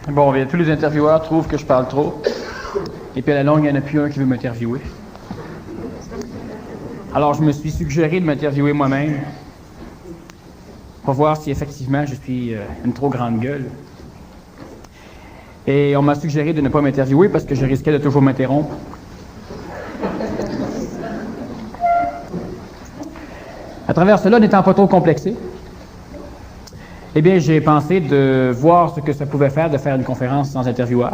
Bon, bien, tous les intervieweurs trouvent que je parle trop. Et puis à la longue, il n'y en a plus un qui veut m'interviewer. Alors, je me suis suggéré de m'interviewer moi-même pour voir si effectivement je suis une trop grande gueule. Et on m'a suggéré de ne pas m'interviewer parce que je risquais de toujours m'interrompre. À travers cela, n'étant pas trop complexé, eh bien, j'ai pensé de voir ce que ça pouvait faire de faire une conférence sans intervieweur.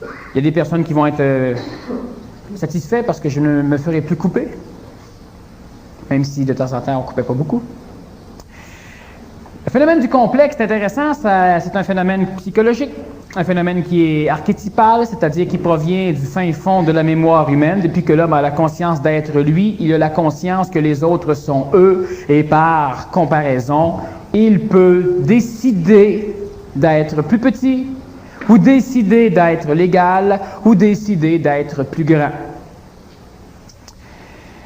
Il y a des personnes qui vont être satisfaits parce que je ne me ferai plus couper, même si de temps en temps, on ne coupait pas beaucoup. Le phénomène du complexe, c'est intéressant, c'est un phénomène psychologique, un phénomène qui est archétypal, c'est-à-dire qui provient du fin fond de la mémoire humaine. Depuis que l'homme a la conscience d'être lui, il a la conscience que les autres sont eux, et par comparaison, il peut décider d'être plus petit, ou décider d'être l'égal, ou décider d'être plus grand.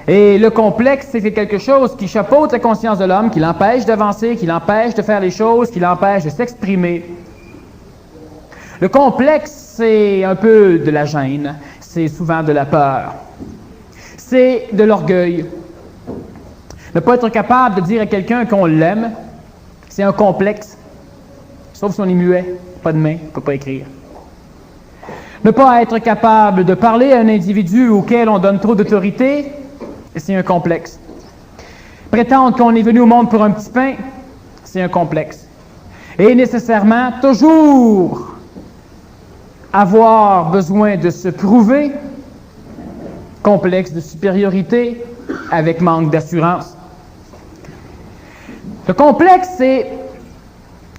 Et le complexe, c'est quelque chose qui chapeaute la conscience de l'homme, qui l'empêche d'avancer, qui l'empêche de faire les choses, qui l'empêche de s'exprimer. Le complexe, c'est un peu de la gêne, c'est souvent de la peur, c'est de l'orgueil. Ne pas être capable de dire à quelqu'un qu'on l'aime, c'est un complexe, sauf si on est muet, pas de main, on ne peut pas écrire. Ne pas être capable de parler à un individu auquel on donne trop d'autorité, c'est un complexe. Prétendre qu'on est venu au monde pour un petit pain, c'est un complexe. Et nécessairement, toujours avoir besoin de se prouver, complexe de supériorité, avec manque d'assurance. Le complexe, c'est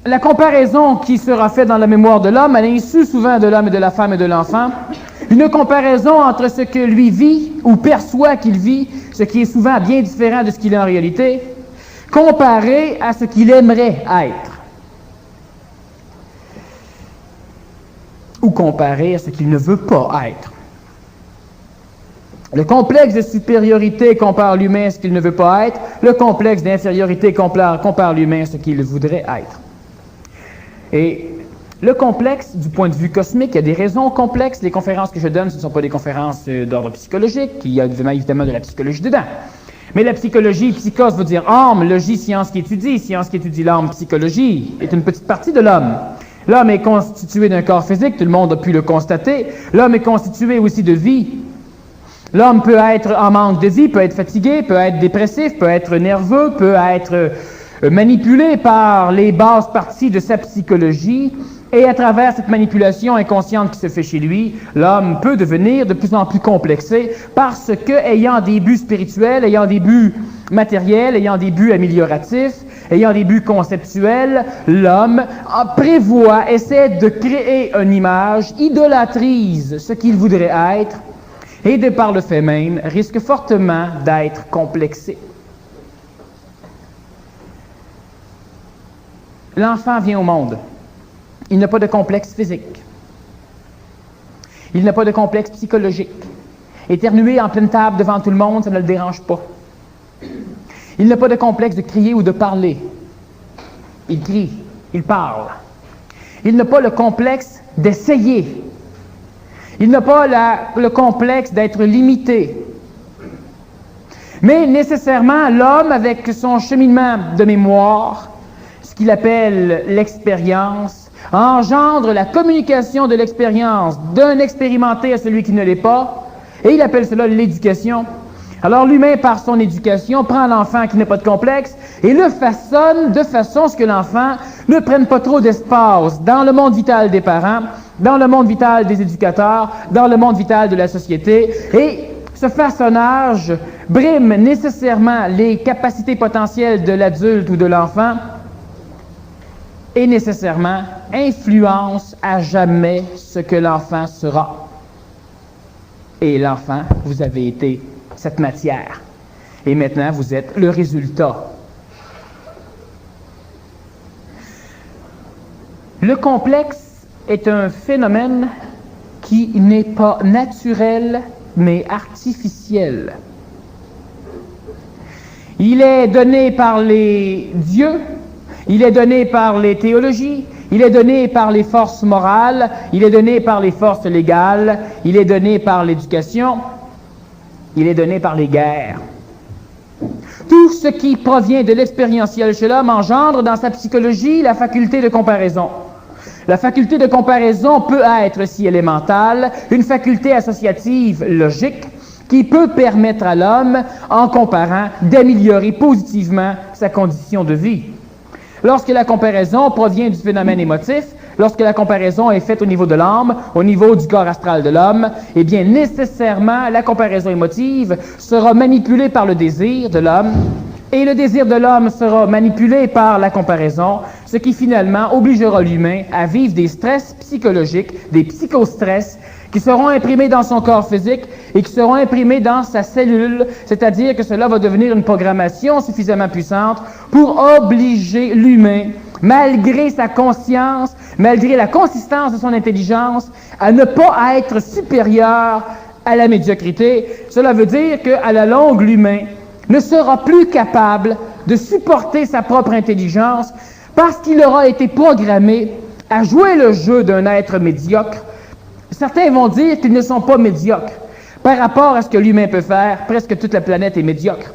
la comparaison qui sera faite dans la mémoire de l'homme, à l'insu souvent de l'homme et de la femme et de l'enfant, une comparaison entre ce que lui vit ou perçoit qu'il vit, ce qui est souvent bien différent de ce qu'il est en réalité, comparé à ce qu'il aimerait être. Ou comparé à ce qu'il ne veut pas être. Le complexe de supériorité compare l'humain à ce qu'il ne veut pas être. Le complexe d'infériorité compare l'humain à ce qu'il voudrait être. Et le complexe, du point de vue cosmique, il y a des raisons complexes. Les conférences que je donne, ce ne sont pas des conférences d'ordre psychologique. Il y a évidemment de la psychologie dedans. Mais la psychologie, psychos veut dire âme, logie, science qui étudie l'âme, psychologie, est une petite partie de l'homme. L'homme est constitué d'un corps physique, tout le monde a pu le constater. L'homme est constitué aussi de vie. L'homme peut être en manque de vie, peut être fatigué, peut être dépressif, peut être nerveux, peut être manipulé par les basses parties de sa psychologie. Et à travers cette manipulation inconsciente qui se fait chez lui, l'homme peut devenir de plus en plus complexé parce que, ayant des buts spirituels, ayant des buts matériels, ayant des buts amélioratifs, ayant des buts conceptuels, l'homme prévoit, essaie de créer une image, idolâtrise ce qu'il voudrait être, et de par le fait même, risque fortement d'être complexé. L'enfant vient au monde. Il n'a pas de complexe physique. Il n'a pas de complexe psychologique. Éternuer en pleine table devant tout le monde, ça ne le dérange pas. Il n'a pas de complexe de crier ou de parler. Il crie, il parle. Il n'a pas le complexe d'essayer. Il n'a pas le complexe d'être limité. Mais nécessairement, l'homme, avec son cheminement de mémoire, ce qu'il appelle l'expérience, engendre la communication de l'expérience d'un expérimenté à celui qui ne l'est pas, et il appelle cela l'éducation. Alors l'humain, par son éducation, prend l'enfant qui n'a pas de complexe et le façonne de façon à ce que l'enfant ne prenne pas trop d'espace dans le monde vital des parents, dans le monde vital des éducateurs, dans le monde vital de la société. Et ce façonnage brime nécessairement les capacités potentielles de l'adulte ou de l'enfant et nécessairement influence à jamais ce que l'enfant sera. Et l'enfant, vous avez été cette matière. Et maintenant, vous êtes le résultat. Le complexe est un phénomène qui n'est pas naturel, mais artificiel. Il est donné par les dieux, il est donné par les théologies, il est donné par les forces morales, il est donné par les forces légales, il est donné par l'éducation, il est donné par les guerres. Tout ce qui provient de l'expérientiel chez l'homme engendre dans sa psychologie la faculté de comparaison. La faculté de comparaison peut être, si elle est mentale, une faculté associative logique qui peut permettre à l'homme, en comparant, d'améliorer positivement sa condition de vie. Lorsque la comparaison provient du phénomène émotif, lorsque la comparaison est faite au niveau de l'âme, au niveau du corps astral de l'homme, eh bien, nécessairement, la comparaison émotive sera manipulée par le désir de l'homme, et le désir de l'homme sera manipulé par la comparaison, ce qui finalement obligera l'humain à vivre des stress psychologiques, des psychostress, qui seront imprimés dans son corps physique et qui seront imprimés dans sa cellule, c'est-à-dire que cela va devenir une programmation suffisamment puissante pour obliger l'humain, malgré sa conscience, malgré la consistance de son intelligence, à ne pas être supérieur à la médiocrité. Cela veut dire qu'à la longue, l'humain ne sera plus capable de supporter sa propre intelligence parce qu'il aura été programmé à jouer le jeu d'un être médiocre. Certains vont dire qu'ils ne sont pas médiocres. Par rapport à ce que l'humain peut faire, presque toute la planète est médiocre.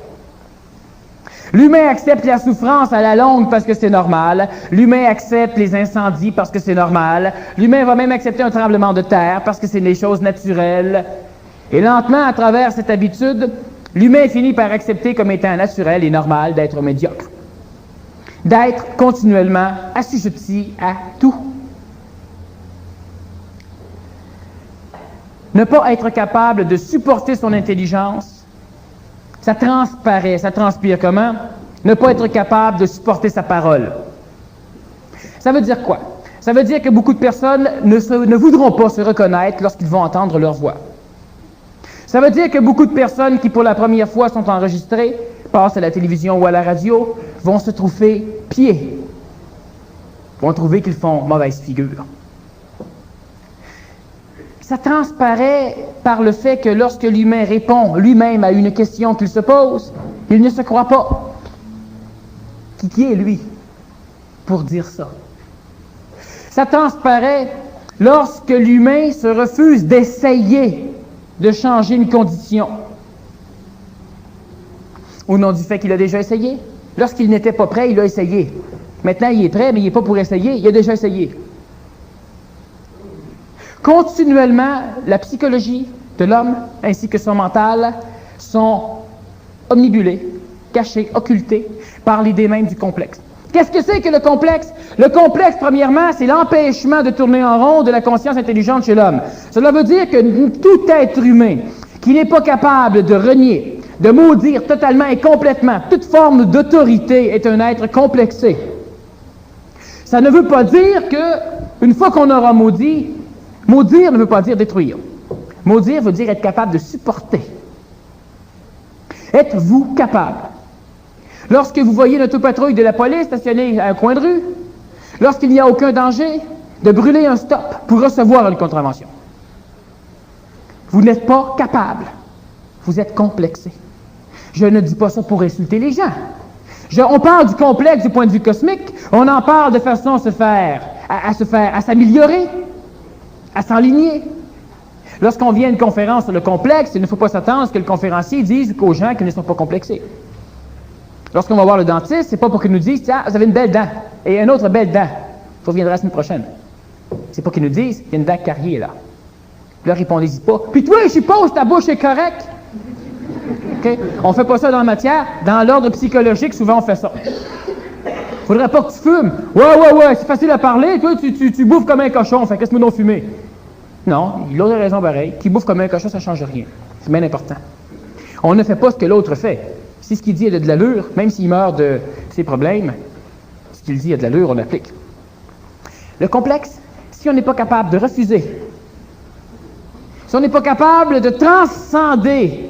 L'humain accepte la souffrance à la longue parce que c'est normal. L'humain accepte les incendies parce que c'est normal. L'humain va même accepter un tremblement de terre parce que c'est des choses naturelles. Et lentement, à travers cette habitude, l'humain finit par accepter comme étant naturel et normal d'être médiocre. D'être continuellement assujetti à tout. Ne pas être capable de supporter son intelligence, ça transparaît, ça transpire comment? Ne pas être capable de supporter sa parole. Ça veut dire quoi? Ça veut dire que beaucoup de personnes ne voudront pas se reconnaître lorsqu'ils vont entendre leur voix. Ça veut dire que beaucoup de personnes qui, pour la première fois, sont enregistrées, passent à la télévision ou à la radio, vont se trouver pieds, vont trouver qu'ils font mauvaise figure. Ça transparaît par le fait que lorsque l'humain répond lui-même à une question qu'il se pose, il ne se croit pas. Qui est lui pour dire ça? Ça transparaît lorsque l'humain se refuse d'essayer de changer une condition. Au nom du fait qu'il a déjà essayé. Lorsqu'il n'était pas prêt, il a essayé. Maintenant, il est prêt, mais il n'est pas pour essayer, il a déjà essayé. Continuellement, la psychologie de l'homme ainsi que son mental sont omnibulés, cachés, occultés par l'idée même du complexe. Qu'est-ce que c'est que le complexe? Le complexe, premièrement, c'est l'empêchement de tourner en rond de la conscience intelligente chez l'homme. Cela veut dire que tout être humain qui n'est pas capable de renier, de maudire totalement et complètement toute forme d'autorité est un être complexé. Ça ne veut pas dire que, une fois qu'on aura maudit, maudire ne veut pas dire détruire. Maudire veut dire être capable de supporter. Êtes-vous capable? Lorsque vous voyez une autopatrouille de la police stationnée à un coin de rue, lorsqu'il n'y a aucun danger, de brûler un stop pour recevoir une contravention. Vous n'êtes pas capable. Vous êtes complexé. Je ne dis pas ça pour insulter les gens. On parle du complexe du point de vue cosmique, on en parle de façon à s'améliorer, à s'enligner. Lorsqu'on vient à une conférence sur le complexe, il ne faut pas s'attendre à ce que le conférencier dise aux gens qu'ils ne sont pas complexés. Lorsqu'on va voir le dentiste, c'est pas pour qu'il nous dise « Tiens, vous avez une belle dent et une autre belle dent. Vous reviendrez la semaine prochaine. » C'est pas qu'il nous dise « Il y a une dent carriée là. » Là, répondez-y pas. « Puis toi, je suppose ta bouche est correcte. » Okay? On fait pas ça dans la matière. Dans l'ordre psychologique, souvent on fait ça. Faudrait pas que tu fumes. Ouais, c'est facile à parler. Toi, tu bouffes comme un cochon. Fait qu'est-ce que nous donc fumer? Non, l'autre a raison pareil. Qui bouffe comme un cochon, ça change rien. C'est bien important. On ne fait pas ce que l'autre fait. Si ce qu'il dit a de l'allure, même s'il meurt de ses problèmes, ce qu'il dit a de l'allure, on applique. Le complexe, si on n'est pas capable de refuser, si on n'est pas capable de transcender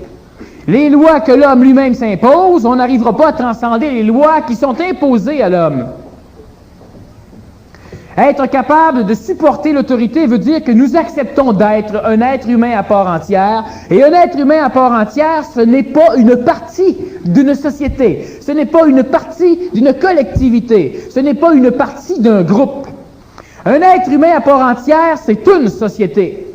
les lois que l'homme lui-même s'impose, on n'arrivera pas à transcender les lois qui sont imposées à l'homme. Être capable de supporter l'autorité veut dire que nous acceptons d'être un être humain à part entière. Et un être humain à part entière, ce n'est pas une partie d'une société. Ce n'est pas une partie d'une collectivité. Ce n'est pas une partie d'un groupe. Un être humain à part entière, c'est une société.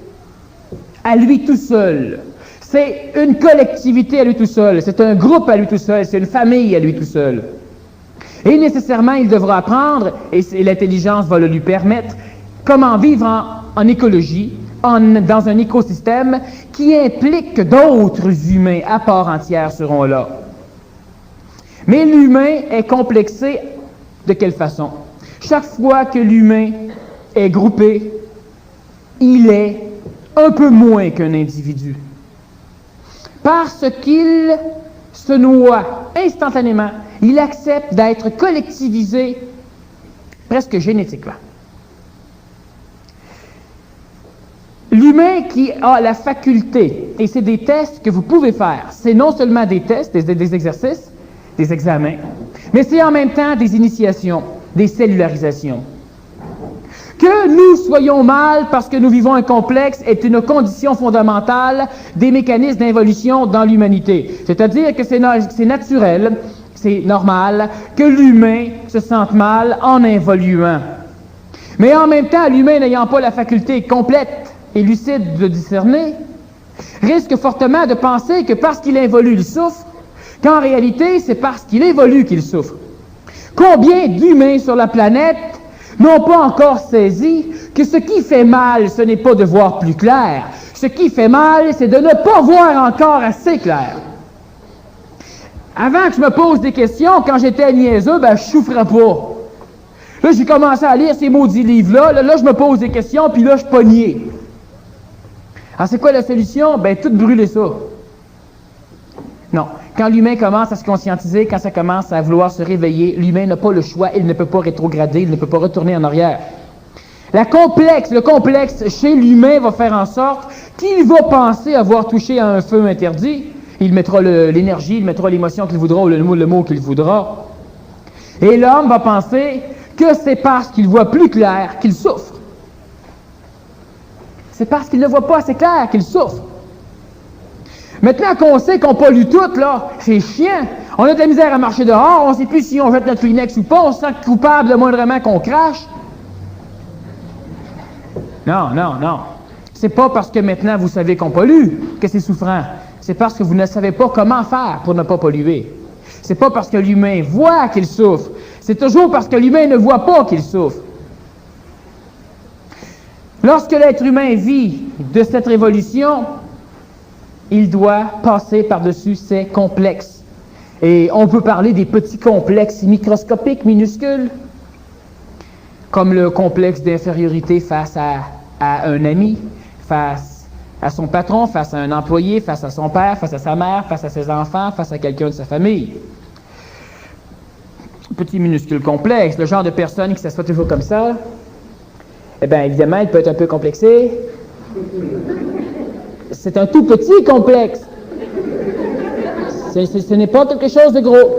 À lui tout seul. C'est une collectivité à lui tout seul. C'est un groupe à lui tout seul. C'est une famille à lui tout seul. Et nécessairement, il devra apprendre, et l'intelligence va le lui permettre, comment vivre en écologie, dans un écosystème qui implique que d'autres humains à part entière seront là. Mais l'humain est complexé de quelle façon? Chaque fois que l'humain est groupé, il est un peu moins qu'un individu. Parce qu'il se noie instantanément, il accepte d'être collectivisé presque génétiquement. L'humain qui a la faculté, et c'est des tests que vous pouvez faire, c'est non seulement des tests, des exercices, des examens, mais c'est en même temps des initiations, des cellularisations. Que nous soyons mal parce que nous vivons un complexe est une condition fondamentale des mécanismes d'involution dans l'humanité. C'est-à-dire que c'est naturel, c'est normal que l'humain se sente mal en involuant. Mais en même temps, l'humain n'ayant pas la faculté complète et lucide de discerner, risque fortement de penser que parce qu'il involue, il souffre, qu'en réalité, c'est parce qu'il évolue qu'il souffre. Combien d'humains sur la planète n'ont pas encore saisi que ce qui fait mal, ce n'est pas de voir plus clair. Ce qui fait mal, c'est de ne pas voir encore assez clair. Avant que je me pose des questions, quand j'étais niaiseux, je souffrais pas. Là, j'ai commencé à lire ces maudits livres-là. Là, je me pose des questions, puis là, je pognais. Alors, c'est quoi la solution? Tout brûler ça. Non. Quand l'humain commence à se conscientiser, quand ça commence à vouloir se réveiller, l'humain n'a pas le choix, il ne peut pas rétrograder, il ne peut pas retourner en arrière. Le complexe chez l'humain va faire en sorte qu'il va penser avoir touché à un feu interdit. Il mettra l'énergie, il mettra l'émotion qu'il voudra ou le mot qu'il voudra. Et l'homme va penser que c'est parce qu'il voit plus clair qu'il souffre. C'est parce qu'il ne voit pas assez clair qu'il souffre. Maintenant qu'on sait qu'on pollue tout, là, c'est chiant. On a de la misère à marcher dehors, on ne sait plus si on jette notre Kleenex ou pas, on se sent coupable le moindrement qu'on crache. Non. C'est pas parce que maintenant vous savez qu'on pollue que c'est souffrant. C'est parce que vous ne savez pas comment faire pour ne pas polluer. C'est pas parce que l'humain voit qu'il souffre. C'est toujours parce que l'humain ne voit pas qu'il souffre. Lorsque l'être humain vit de cette révolution, il doit passer par-dessus ces complexes. Et on peut parler des petits complexes microscopiques, minuscules, comme le complexe d'infériorité face à un ami, face à son patron, face à un employé, face à son père, face à sa mère, face à ses enfants, face à quelqu'un de sa famille. Petit minuscule complexe, le genre de personne qui s'assoit toujours comme ça, évidemment, il peut être un peu complexé. C'est un tout petit complexe. Ce n'est pas quelque chose de gros.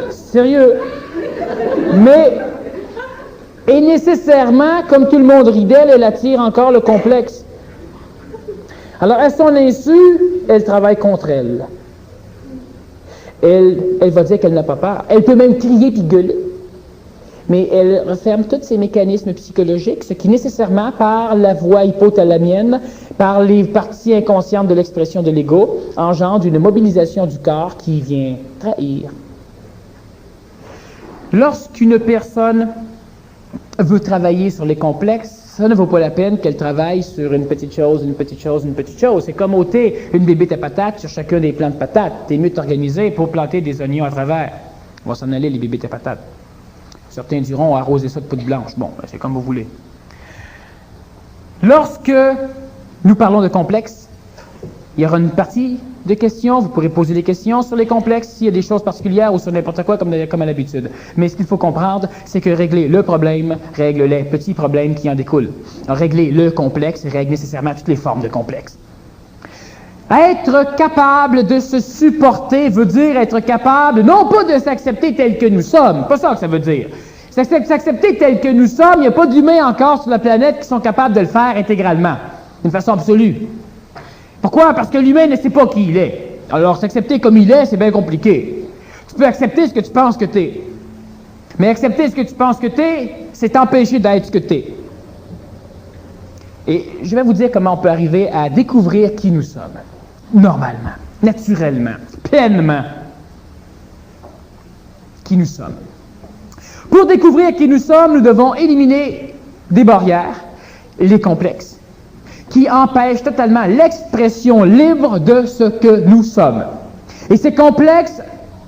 Sérieux. Mais, et nécessairement, comme tout le monde rit d'elle, elle attire encore le complexe. Alors, à son insu, elle travaille contre elle. Elle va dire qu'elle n'a pas peur. Elle peut même crier puis gueuler. Mais elle referme tous ses mécanismes psychologiques, ce qui nécessairement, par la voie hypothalamienne, par les parties inconscientes de l'expression de l'ego, engendre une mobilisation du corps qui vient trahir. Lorsqu'une personne veut travailler sur les complexes, ça ne vaut pas la peine qu'elle travaille sur une petite chose. C'est comme ôter une bébête à patates sur chacun des plants de patates. C'est mieux de t'organiser pour planter des oignons à travers. On va s'en aller, les bébêtes à patates. Certains diront arroser ça de poudre blanche. Bon, c'est comme vous voulez. Lorsque nous parlons de complexes, il y aura une partie de questions. Vous pourrez poser des questions sur les complexes s'il y a des choses particulières ou sur n'importe quoi comme à l'habitude. Mais ce qu'il faut comprendre, c'est que régler le problème règle les petits problèmes qui en découlent. Alors, régler le complexe règle nécessairement toutes les formes de complexes. Être capable de se supporter veut dire être capable, non pas de s'accepter tel que nous sommes, pas ça que ça veut dire. S'accepter tel que nous sommes, il n'y a pas d'humains encore sur la planète qui sont capables de le faire intégralement, d'une façon absolue. Pourquoi? Parce que l'humain ne sait pas qui il est. Alors, s'accepter comme il est, c'est bien compliqué. Tu peux accepter ce que tu penses que tu es. Mais accepter ce que tu penses que tu es, c'est t'empêcher d'être ce que tu es. Et je vais vous dire comment on peut arriver à découvrir qui nous sommes. Normalement, naturellement, pleinement. Qui nous sommes. Pour découvrir qui nous sommes, nous devons éliminer des barrières, les complexes, qui empêchent totalement l'expression libre de ce que nous sommes. Et ces complexes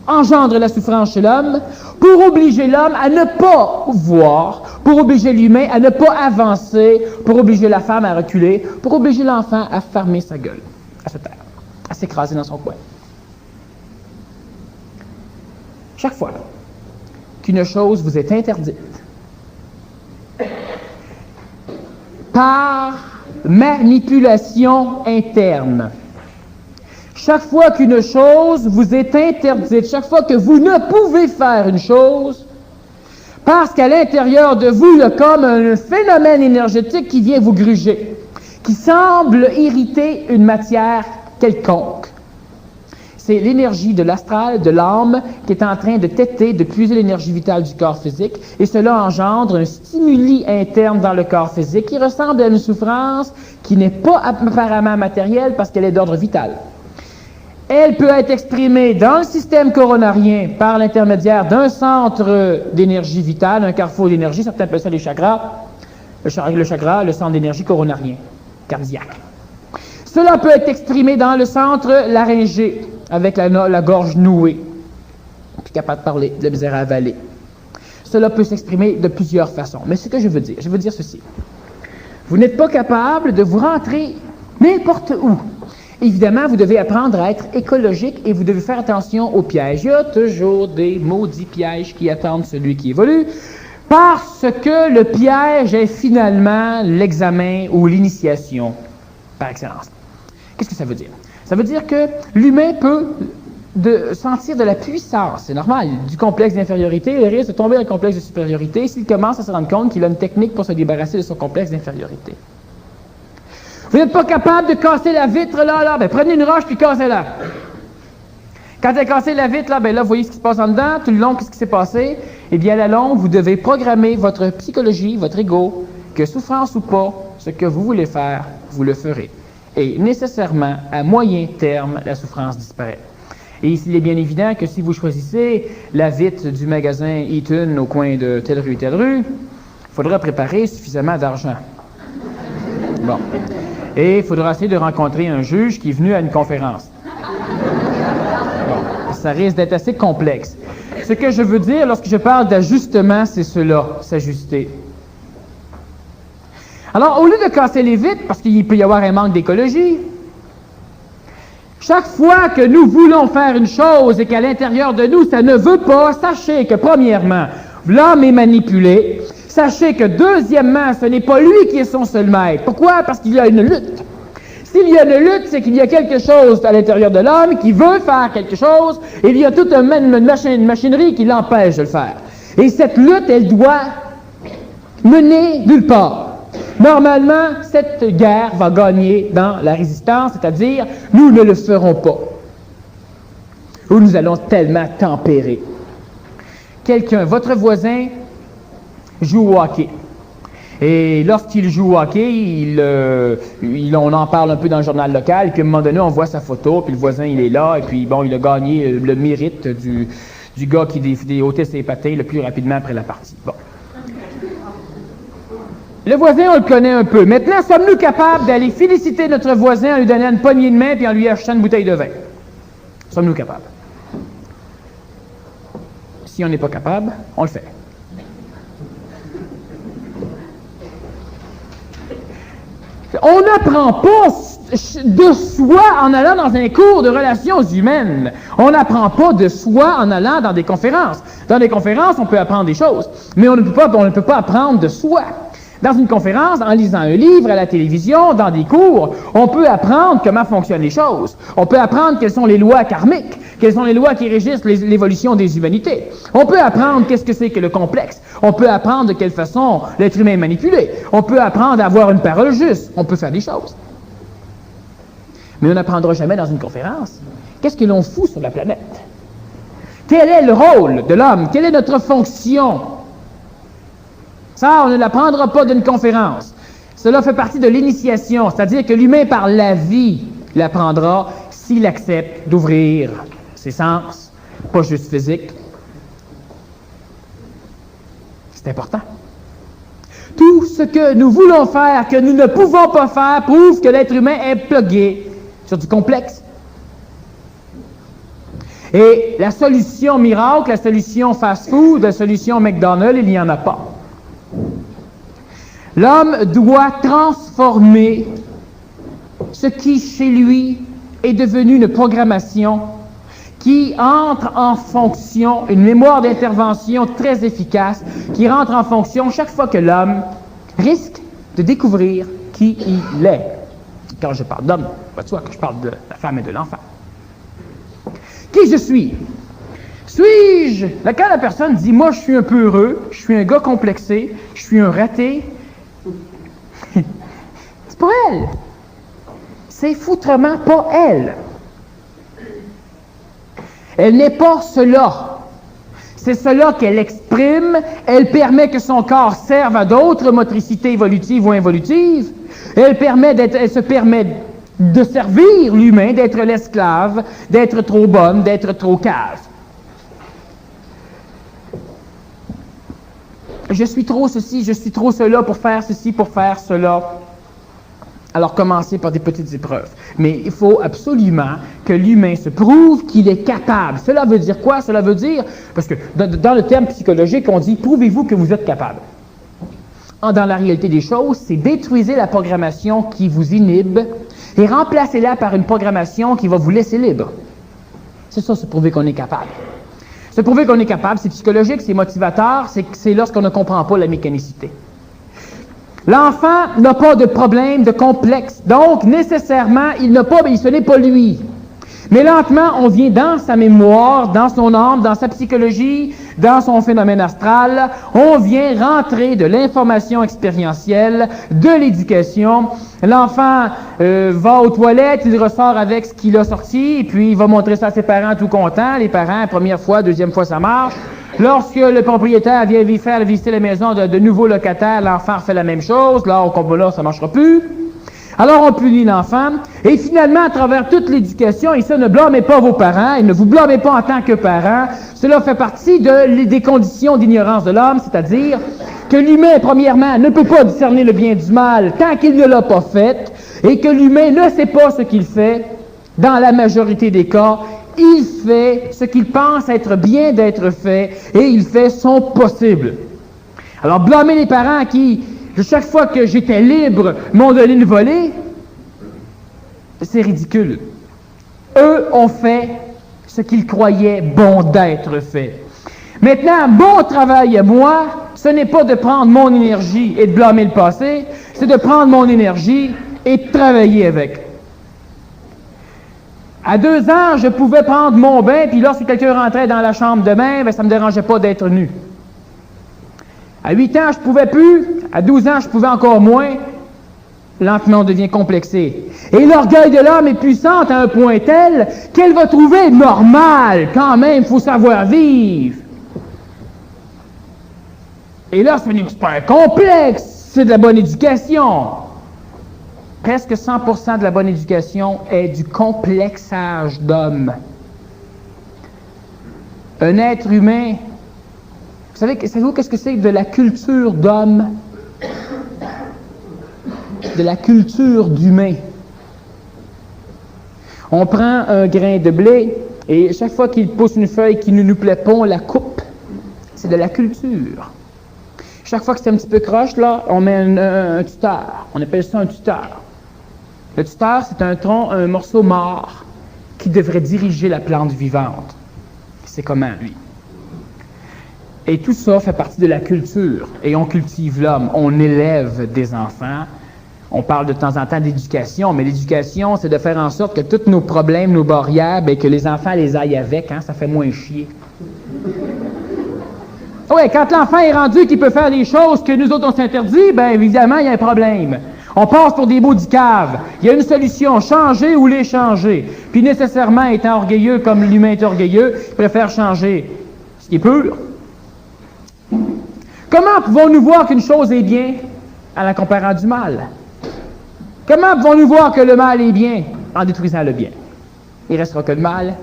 engendrent la souffrance chez l'homme pour obliger l'homme à ne pas voir, pour obliger l'humain à ne pas avancer, pour obliger la femme à reculer, pour obliger l'enfant à fermer sa gueule, à se taire, à s'écraser dans son coin. Chaque fois qu'une chose vous est interdite par manipulation interne, chaque fois qu'une chose vous est interdite, chaque fois que vous ne pouvez faire une chose, parce qu'à l'intérieur de vous, il y a comme un phénomène énergétique qui vient vous gruger, qui semble irriter une matière quelconque. C'est l'énergie de l'astral, de l'âme, qui est en train de téter, de puiser l'énergie vitale du corps physique, et cela engendre un stimuli interne dans le corps physique qui ressemble à une souffrance qui n'est pas apparemment matérielle parce qu'elle est d'ordre vital. Elle peut être exprimée dans le système coronarien par l'intermédiaire d'un centre d'énergie vitale, un carrefour d'énergie, certains appellent ça les chakras, le chakra, le centre d'énergie coronarien, cardiaque. Cela peut être exprimé dans le centre laryngé, avec la gorge nouée, puis capable de parler, de la misère à avaler. Cela peut s'exprimer de plusieurs façons. Mais ce que je veux dire ceci. Vous n'êtes pas capable de vous rentrer n'importe où. Évidemment, vous devez apprendre à être écologique et vous devez faire attention aux pièges. Il y a toujours des maudits pièges qui attendent celui qui évolue, parce que le piège est finalement l'examen ou l'initiation par excellence. Qu'est-ce que ça veut dire? Ça veut dire que l'humain peut sentir de la puissance, c'est normal, du complexe d'infériorité, il risque de tomber dans le complexe de supériorité s'il commence à se rendre compte qu'il a une technique pour se débarrasser de son complexe d'infériorité. Vous n'êtes pas capable de casser la vitre là, ben prenez une roche puis cassez-la. Quand elle a cassé la vitre, là, ben là, vous voyez ce qui se passe en dedans, tout le long, qu'est-ce qui s'est passé? Eh bien, à la longue, vous devez programmer votre psychologie, votre ego, que souffrance ou pas, ce que vous voulez faire, vous le ferez. Et nécessairement, à moyen terme, la souffrance disparaît. Et il est bien évident que si vous choisissez la vitre du magasin Eaton au coin de telle rue, il faudra préparer suffisamment d'argent. Bon. Et il faudra essayer de rencontrer un juge qui est venu à une conférence. Bon. Ça risque d'être assez complexe. Ce que je veux dire lorsque je parle d'ajustement, c'est cela, s'ajuster. Alors, au lieu de casser les vitres, parce qu'il peut y avoir un manque d'écologie, chaque fois que nous voulons faire une chose et qu'à l'intérieur de nous, ça ne veut pas, sachez que, premièrement, l'homme est manipulé. Sachez que, deuxièmement, ce n'est pas lui qui est son seul maître. Pourquoi? Parce qu'il y a une lutte. S'il y a une lutte, c'est qu'il y a quelque chose à l'intérieur de l'homme qui veut faire quelque chose, et il y a toute une machinerie qui l'empêche de le faire. Et cette lutte, elle doit mener nulle part. Normalement, cette guerre va gagner dans la résistance, c'est-à-dire, nous ne le ferons pas. Ou nous allons tellement tempérer. Quelqu'un, votre voisin, joue au hockey. Et lorsqu'il joue au hockey, on en parle un peu dans le journal local, puis à un moment donné, on voit sa photo, puis le voisin, il est là, et puis bon, il a gagné le mérite du gars qui ôtait ses patins le plus rapidement après la partie. Bon. Le voisin, on le connaît un peu. Maintenant, sommes-nous capables d'aller féliciter notre voisin en lui donnant une poignée de main puis en lui achetant une bouteille de vin? Sommes-nous capables? Si on n'est pas capable, on le fait. On n'apprend pas de soi en allant dans un cours de relations humaines. On n'apprend pas de soi en allant dans des conférences. Dans des conférences, on peut apprendre des choses, mais on ne peut pas apprendre de soi. Dans une conférence, en lisant un livre, à la télévision, dans des cours, on peut apprendre comment fonctionnent les choses. On peut apprendre quelles sont les lois karmiques, quelles sont les lois qui régissent l'évolution des humanités. On peut apprendre qu'est-ce que c'est que le complexe. On peut apprendre de quelle façon l'être humain est manipulé. On peut apprendre à avoir une parole juste. On peut faire des choses. Mais on n'apprendra jamais dans une conférence. Qu'est-ce que l'on fout sur la planète? Quel est le rôle de l'homme? Quelle est notre fonction? Ça, on ne l'apprendra pas d'une conférence. Cela fait partie de l'initiation, c'est-à-dire que l'humain, par la vie, l'apprendra s'il accepte d'ouvrir ses sens, pas juste physique. C'est important. Tout ce que nous voulons faire, que nous ne pouvons pas faire, prouve que l'être humain est plugué sur du complexe. Et la solution miracle, la solution fast-food, la solution McDonald's, il n'y en a pas. L'homme doit transformer ce qui, chez lui, est devenu une programmation qui entre en fonction, une mémoire d'intervention très efficace, qui rentre en fonction chaque fois que l'homme risque de découvrir qui il est. Quand je parle d'homme, pas de soi, que je parle de la femme et de l'enfant. Qui je suis? Suis-je? Quand la personne dit « Moi, je suis un peu heureux, je suis un gars complexé, je suis un raté », c'est pas elle. C'est foutrement pas elle. Elle n'est pas cela. C'est cela qu'elle exprime. Elle permet que son corps serve à d'autres motricités évolutives ou involutives. Elle se permet de servir l'humain, d'être l'esclave, d'être trop bonne, d'être trop cave. Je suis trop ceci, je suis trop cela pour faire ceci, pour faire cela. Alors, commencez par des petites épreuves. Mais il faut absolument que l'humain se prouve qu'il est capable. Cela veut dire quoi? Cela veut dire, parce que dans le terme psychologique, on dit « prouvez-vous que vous êtes capable ». Dans la réalité des choses, c'est détruisez la programmation qui vous inhibe et remplacez-la par une programmation qui va vous laisser libre. C'est ça, se prouver qu'on est capable. Se prouver qu'on est capable, c'est psychologique, c'est motivateur, c'est lorsqu'on ne comprend pas la mécanicité. L'enfant n'a pas de problème, de complexe, donc nécessairement, ce n'est pas lui. Mais lentement, on vient dans sa mémoire, dans son âme, dans sa psychologie, dans son phénomène astral, on vient rentrer de l'information expérientielle, de l'éducation. L'enfant va aux toilettes, il ressort avec ce qu'il a sorti, et puis il va montrer ça à ses parents tout contents. Les parents, première fois, deuxième fois, ça marche. Lorsque le propriétaire vient faire visiter la maison de nouveaux locataires, l'enfant fait la même chose. Là, ça ne marchera plus. Alors, on punit l'enfant. Et finalement, à travers toute l'éducation, et ça, ne blâmez pas vos parents, et ne vous blâmez pas en tant que parents, cela fait partie des conditions d'ignorance de l'homme, c'est-à-dire que l'humain, premièrement, ne peut pas discerner le bien du mal tant qu'il ne l'a pas fait, et que l'humain ne sait pas ce qu'il fait. Dans la majorité des cas, il fait ce qu'il pense être bien d'être fait, et il fait son possible. Alors, blâmer les parents qui, chaque fois que j'étais libre, m'ont donné une volée, c'est ridicule. Eux ont fait ce qu'ils croyaient bon d'être fait. Maintenant, mon travail à moi, ce n'est pas de prendre mon énergie et de blâmer le passé, c'est de prendre mon énergie et de travailler avec. À 2 ans, je pouvais prendre mon bain, puis lorsque quelqu'un rentrait dans la chambre de bain, ça ne me dérangeait pas d'être nu. À 8 ans, je ne pouvais plus. À 12 ans, je pouvais encore moins. Lentement, on devient complexé. Et l'orgueil de l'homme est puissant à un point tel qu'elle va trouver normal. Quand même, il faut savoir vivre. Et là, c'est pas un complexe, c'est de la bonne éducation. Presque 100% de la bonne éducation est du complexage d'homme. Un être humain, savez-vous qu'est-ce que c'est de la culture d'homme? De la culture d'humain. On prend un grain de blé et chaque fois qu'il pousse une feuille qui ne nous plaît pas, on la coupe. C'est de la culture. Chaque fois que c'est un petit peu croche, là, on met un tuteur. On appelle ça un tuteur. Le tuteur, c'est un morceau mort qui devrait diriger la plante vivante. C'est comment, lui? Et tout ça fait partie de la culture. Et on cultive l'homme, on élève des enfants. On parle de temps en temps d'éducation, mais l'éducation, c'est de faire en sorte que tous nos problèmes, nos barrières, bien, que les enfants les aillent avec, hein, ça fait moins chier. Oui, quand l'enfant est rendu qu'il peut faire des choses que nous autres on s'interdit, bien évidemment, il y a un problème. On passe pour des maudits caves. Il y a une solution, changer ou les changer. Puis nécessairement, étant orgueilleux comme l'humain est orgueilleux, il préfère changer ce qui est pur. Comment pouvons-nous voir qu'une chose est bien en la comparant du mal? Comment pouvons-nous voir que le mal est bien en détruisant le bien? Il ne restera que le mal,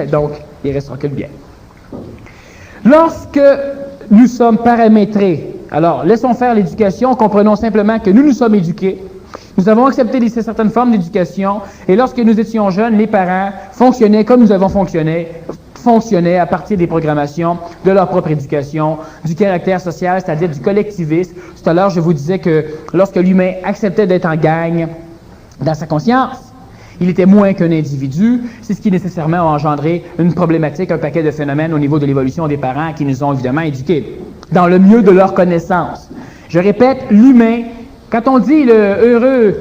donc il ne restera que le bien. Lorsque nous sommes paramétrés, alors laissons faire l'éducation, comprenons simplement que nous sommes éduqués, nous avons accepté certaines formes d'éducation, et lorsque nous étions jeunes, les parents fonctionnaient comme nous avons fonctionnaient à partir des programmations de leur propre éducation, du caractère social, c'est-à-dire du collectivisme. Tout à l'heure, je vous disais que lorsque l'humain acceptait d'être en gang dans sa conscience, il était moins qu'un individu. C'est ce qui nécessairement a engendré une problématique, un paquet de phénomènes au niveau de l'évolution des parents qui nous ont évidemment éduqués, dans le mieux de leur connaissance. Je répète, l'humain, quand on dit le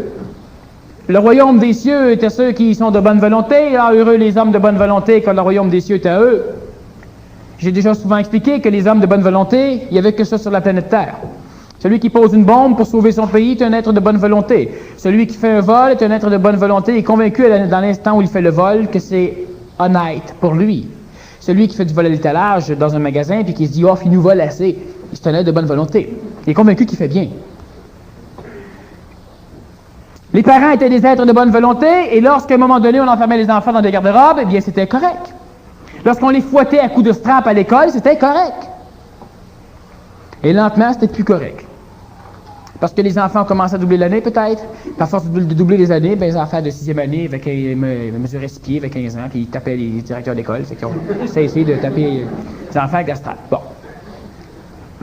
royaume des cieux est à ceux qui sont de bonne volonté, alors heureux les hommes de bonne volonté quand le royaume des cieux est à eux. J'ai déjà souvent expliqué que les hommes de bonne volonté, il n'y avait que ça sur la planète Terre. Celui qui pose une bombe pour sauver son pays est un être de bonne volonté. Celui qui fait un vol est un être de bonne volonté et est convaincu dans l'instant où il fait le vol que c'est honnête pour lui. Celui qui fait du vol à l'étalage dans un magasin puis qui se dit « Oh, il nous vole assez », c'est un être de bonne volonté. Il est convaincu qu'il fait bien. Les parents étaient des êtres de bonne volonté, et lorsqu'à un moment donné, on enfermait les enfants dans des garde-robes, eh bien, c'était correct. Lorsqu'on les fouettait à coups de strap à l'école, c'était correct. Et lentement, c'était plus correct. Parce que les enfants ont commencé à doubler l'année, peut-être. À force de doubler les années, bien, les enfants de 6e année mesuraient 6 pieds avec 15 ans, puis ils tapaient les directeurs d'école. Fait qu'ils ont essayé de taper les enfants avec la strap. Bon.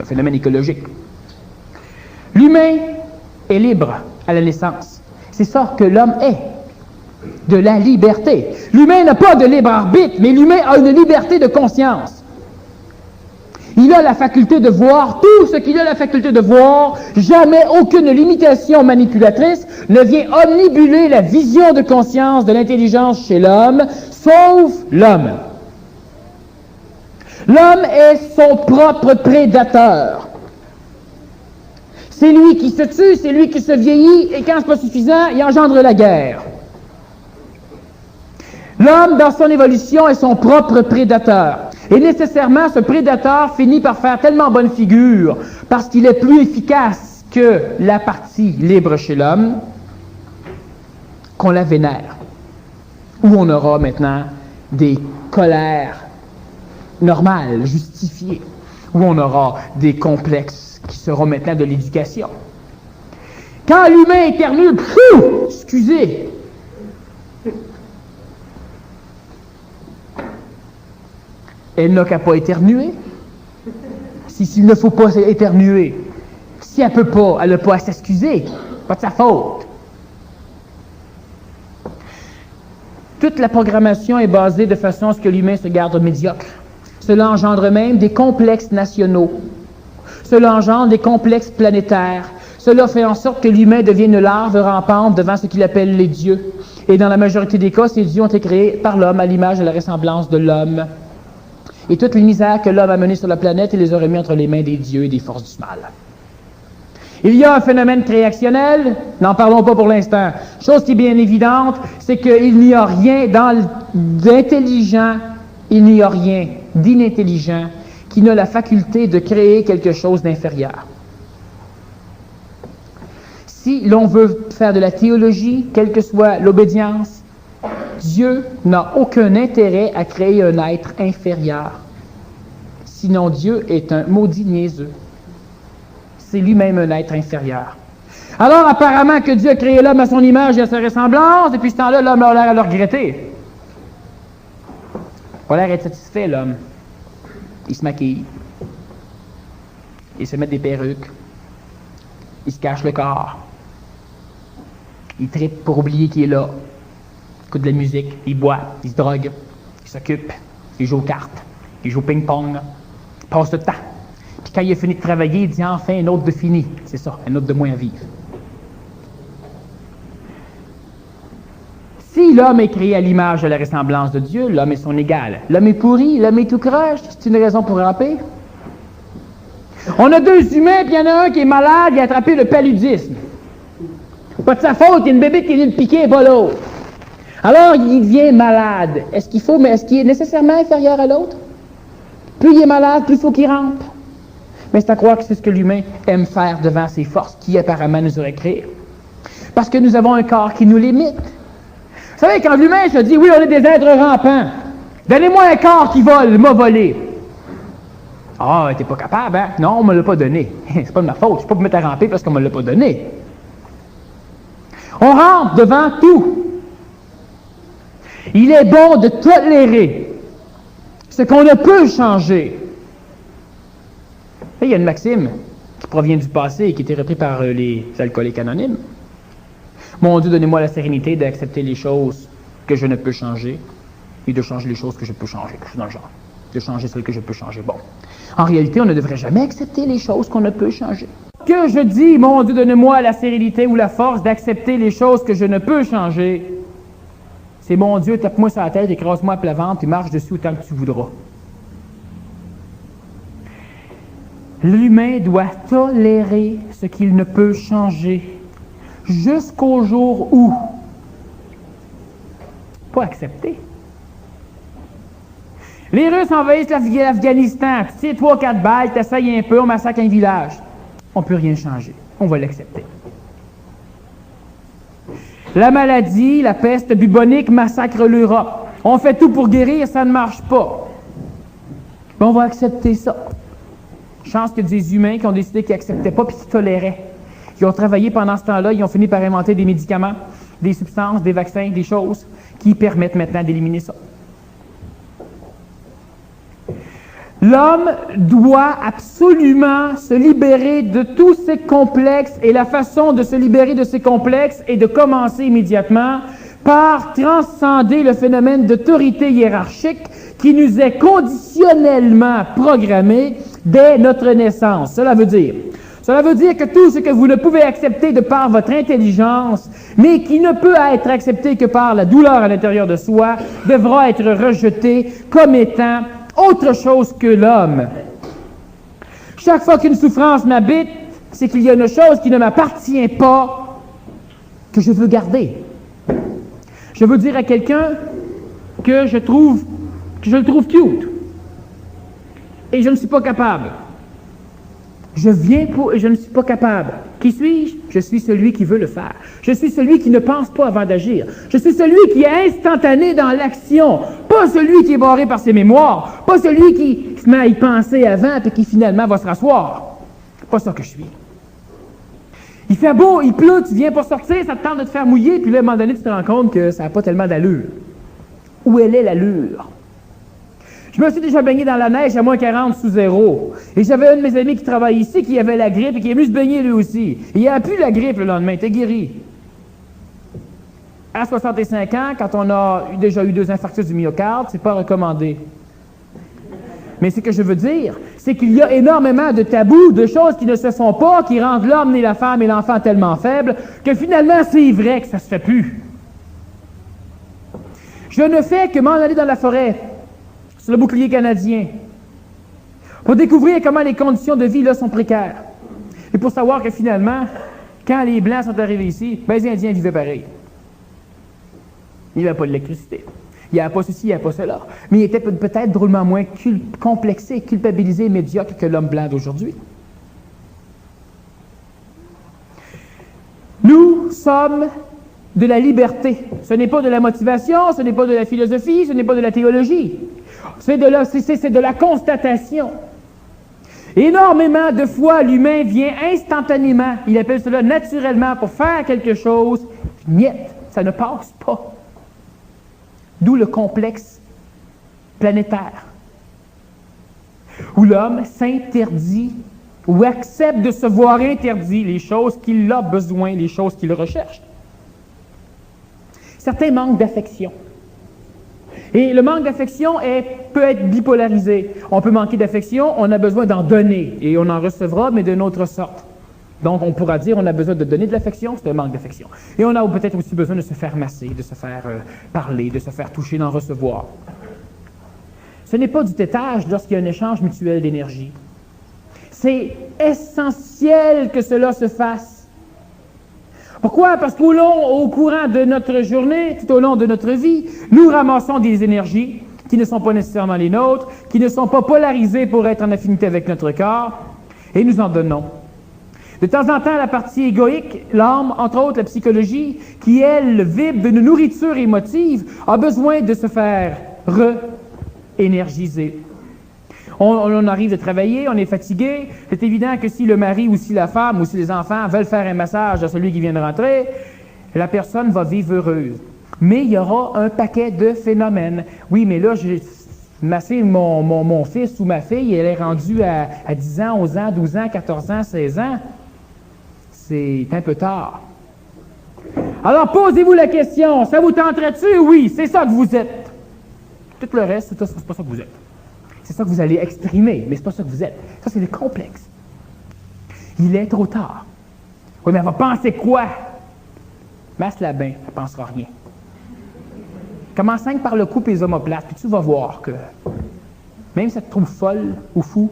Un phénomène écologique. L'humain est libre à la naissance. C'est ça que l'homme est, de la liberté. L'humain n'a pas de libre arbitre, mais l'humain a une liberté de conscience. Il a la faculté de voir tout ce qu'il a la faculté de voir. Jamais aucune limitation manipulatrice ne vient omnibuler la vision de conscience de l'intelligence chez l'homme, sauf l'homme. L'homme est son propre prédateur. C'est lui qui se tue, c'est lui qui se vieillit, et quand c'est pas suffisant, il engendre la guerre. L'homme, dans son évolution, est son propre prédateur. Et nécessairement, ce prédateur finit par faire tellement bonne figure, parce qu'il est plus efficace que la partie libre chez l'homme, qu'on la vénère. Où on aura maintenant des colères normales, justifiées, où on aura des complexes qui seront maintenant de l'éducation. Quand l'humain éternue, excusez, elle n'a qu'à pas éternuer. S'il ne faut pas éternuer, si elle ne peut pas, elle n'a pas à s'excuser. Pas de sa faute. Toute la programmation est basée de façon à ce que l'humain se garde médiocre. Cela engendre même des complexes nationaux. Cela engendre des complexes planétaires. Cela fait en sorte que l'humain devienne une larve rampante devant ce qu'il appelle les dieux. Et dans la majorité des cas, ces dieux ont été créés par l'homme à l'image et à la ressemblance de l'homme. Et toutes les misères que l'homme a menées sur la planète, il les aurait mis entre les mains des dieux et des forces du mal. Il y a un phénomène créationnel, n'en parlons pas pour l'instant. Chose qui est bien évidente, c'est qu'il n'y a rien d'intelligent, il n'y a rien d'inintelligent qui n'a la faculté de créer quelque chose d'inférieur. Si l'on veut faire de la théologie, quelle que soit l'obédience, Dieu n'a aucun intérêt à créer un être inférieur. Sinon, Dieu est un maudit niaiseux. C'est lui-même un être inférieur. Alors, apparemment que Dieu a créé l'homme à son image et à sa ressemblance, et puis ce temps-là, l'homme a l'air à le regretter. Il a l'air d'être satisfait, l'homme. Il se maquille. Il se met des perruques. Il se cache le corps. Il tripe pour oublier qu'il est là. Il écoute de la musique, il boit, il se drogue, il s'occupe, il joue aux cartes, il joue au ping-pong, il passe le temps Quand il a fini de travailler, il dit enfin un autre de fini. C'est ça, un autre de moins à vivre. Si l'homme est créé à l'image de la ressemblance de Dieu, l'homme est son égal. L'homme est pourri, l'homme est tout croche, c'est une raison pour ramper. On a deux humains, puis il y en a un qui est malade, il a attrapé le paludisme. Pas de sa faute, il y a une bébé qui est venue le piquer et pas l'autre. Alors, il devient malade. Est-ce qu'il est nécessairement inférieur à l'autre? Plus il est malade, plus il faut qu'il rampe. Mais c'est à croire que c'est ce que l'humain aime faire devant ses forces, qui apparemment nous aurait créés. Parce que nous avons un corps qui nous limite. Vous savez, quand l'humain se dit, oui, on est des êtres rampants, donnez-moi un corps qui vole, m'a volé. Ah, t'es pas capable, hein? Non, on me l'a pas donné. C'est pas de ma faute, je peux pas me mettre à ramper parce qu'on me l'a pas donné. On rampe devant tout. Il est bon de tolérer ce qu'on ne peut changer. Il y a une maxime qui provient du passé et qui a été reprise par les alcooliques anonymes. Mon Dieu, donnez-moi la sérénité d'accepter les choses que je ne peux changer et de changer les choses que je peux changer. Je suis dans le genre. De changer celles que je peux changer. Bon. En réalité, on ne devrait jamais accepter les choses qu'on ne peut changer. Que je dis, mon Dieu, donne-moi la sérénité ou la force d'accepter les choses que je ne peux changer, c'est mon Dieu, tape-moi sur la tête, écrase-moi à plat ventre, et marche dessus autant que tu voudras. L'humain doit tolérer ce qu'il ne peut changer jusqu'au jour où, pas accepter. Les Russes envahissent l'Afghanistan, tu tires 3-4 balles, tu essayes un peu, on massacre un village. On ne peut rien changer, on va l'accepter. La maladie, la peste bubonique massacre l'Europe. On fait tout pour guérir, ça ne marche pas. Mais on va accepter ça. Chance que des humains qui ont décidé qu'ils n'acceptaient pas puis qui toléraient. Ils ont travaillé pendant ce temps-là, ils ont fini par inventer des médicaments, des substances, des vaccins, des choses qui permettent maintenant d'éliminer ça. L'homme doit absolument se libérer de tous ses complexes et la façon de se libérer de ces complexes est de commencer immédiatement par transcender le phénomène d'autorité hiérarchique qui nous est conditionnellement programmé dès notre naissance. Cela veut dire que tout ce que vous ne pouvez accepter de par votre intelligence, mais qui ne peut être accepté que par la douleur à l'intérieur de soi, devra être rejeté comme étant autre chose que l'homme. Chaque fois qu'une souffrance m'habite, c'est qu'il y a une chose qui ne m'appartient pas que je veux garder. Je veux dire à quelqu'un que je le trouve cute. Et je ne suis pas capable. Je viens pour et je ne suis pas capable. Qui suis-je? Je suis celui qui veut le faire. Je suis celui qui ne pense pas avant d'agir. Je suis celui qui est instantané dans l'action. Pas celui qui est barré par ses mémoires. Pas celui qui se met à y penser avant et qui finalement va se rasseoir. Pas ça que je suis. Il fait beau, il pleut, tu viens pour sortir, ça te tente de te faire mouiller, puis là, à un moment donné, tu te rends compte que ça n'a pas tellement d'allure. Où elle est l'allure? Je me suis déjà baigné dans la neige à moins 40 sous zéro. Et j'avais un de mes amis qui travaille ici qui avait la grippe et qui est venu se baigner lui aussi. Et il n'a plus la grippe le lendemain, il était guéri. À 65 ans, quand on a déjà eu 2 infarctus du myocarde, c'est pas recommandé. Mais ce que je veux dire, c'est qu'il y a énormément de tabous, de choses qui ne se font pas, qui rendent l'homme et la femme et l'enfant tellement faibles, que finalement, c'est vrai que ça se fait plus. Je ne fais que m'en aller dans la forêt, sur le bouclier canadien, pour découvrir comment les conditions de vie là sont précaires. Et pour savoir que finalement, quand les Blancs sont arrivés ici, ben, les Indiens vivaient pareil. Il n'y avait pas d'électricité. Il n'y avait pas ceci, il n'y avait pas cela. Mais il était peut-être drôlement moins complexé, culpabilisé, médiocre que l'homme blanc d'aujourd'hui. Nous sommes de la liberté. Ce n'est pas de la motivation, ce n'est pas de la philosophie, ce n'est pas de la théologie. C'est de la constatation. Énormément de fois, l'humain vient instantanément, il appelle cela naturellement, pour faire quelque chose. Niet, ça ne passe pas. D'où le complexe planétaire, où l'homme s'interdit ou accepte de se voir interdit les choses qu'il a besoin, les choses qu'il recherche. Certains manquent d'affection. Et le manque d'affection peut être bipolarisé. On peut manquer d'affection, on a besoin d'en donner, et on en recevra, mais d'une autre sorte. Donc, on pourra dire on a besoin de donner de l'affection, c'est un manque d'affection. Et on a peut-être aussi besoin de se faire masser, de se faire parler, de se faire toucher, d'en recevoir. Ce n'est pas du tétage lorsqu'il y a un échange mutuel d'énergie. C'est essentiel que cela se fasse. Pourquoi? Parce au courant de notre journée, tout au long de notre vie, nous ramassons des énergies qui ne sont pas nécessairement les nôtres, qui ne sont pas polarisées pour être en affinité avec notre corps, et nous en donnons. De temps en temps, la partie égoïque, l'âme, entre autres la psychologie, qui, elle, vibre d'une nourriture émotive, a besoin de se faire énergiser. On arrive de travailler, on est fatigué. C'est évident que si le mari ou si la femme ou si les enfants veulent faire un massage à celui qui vient de rentrer, la personne va vivre heureuse. Mais il y aura un paquet de phénomènes. Oui, mais là, j'ai massé mon fils ou ma fille, elle est rendue à 10 ans, 11 ans, 12 ans, 14 ans, 16 ans. C'est un peu tard. Alors, posez-vous la question, ça vous tenterait-tu? Oui, c'est ça que vous êtes. Tout le reste, c'est pas ça que vous êtes. C'est ça que vous allez exprimer, mais c'est pas ça que vous êtes. Ça, c'est le complexe. Il est trop tard. Oui, mais elle va penser quoi? Masse-la bien, elle ne pensera rien. Commence par le couple et les omoplates, puis tu vas voir que même si ça te trouve folle ou fou,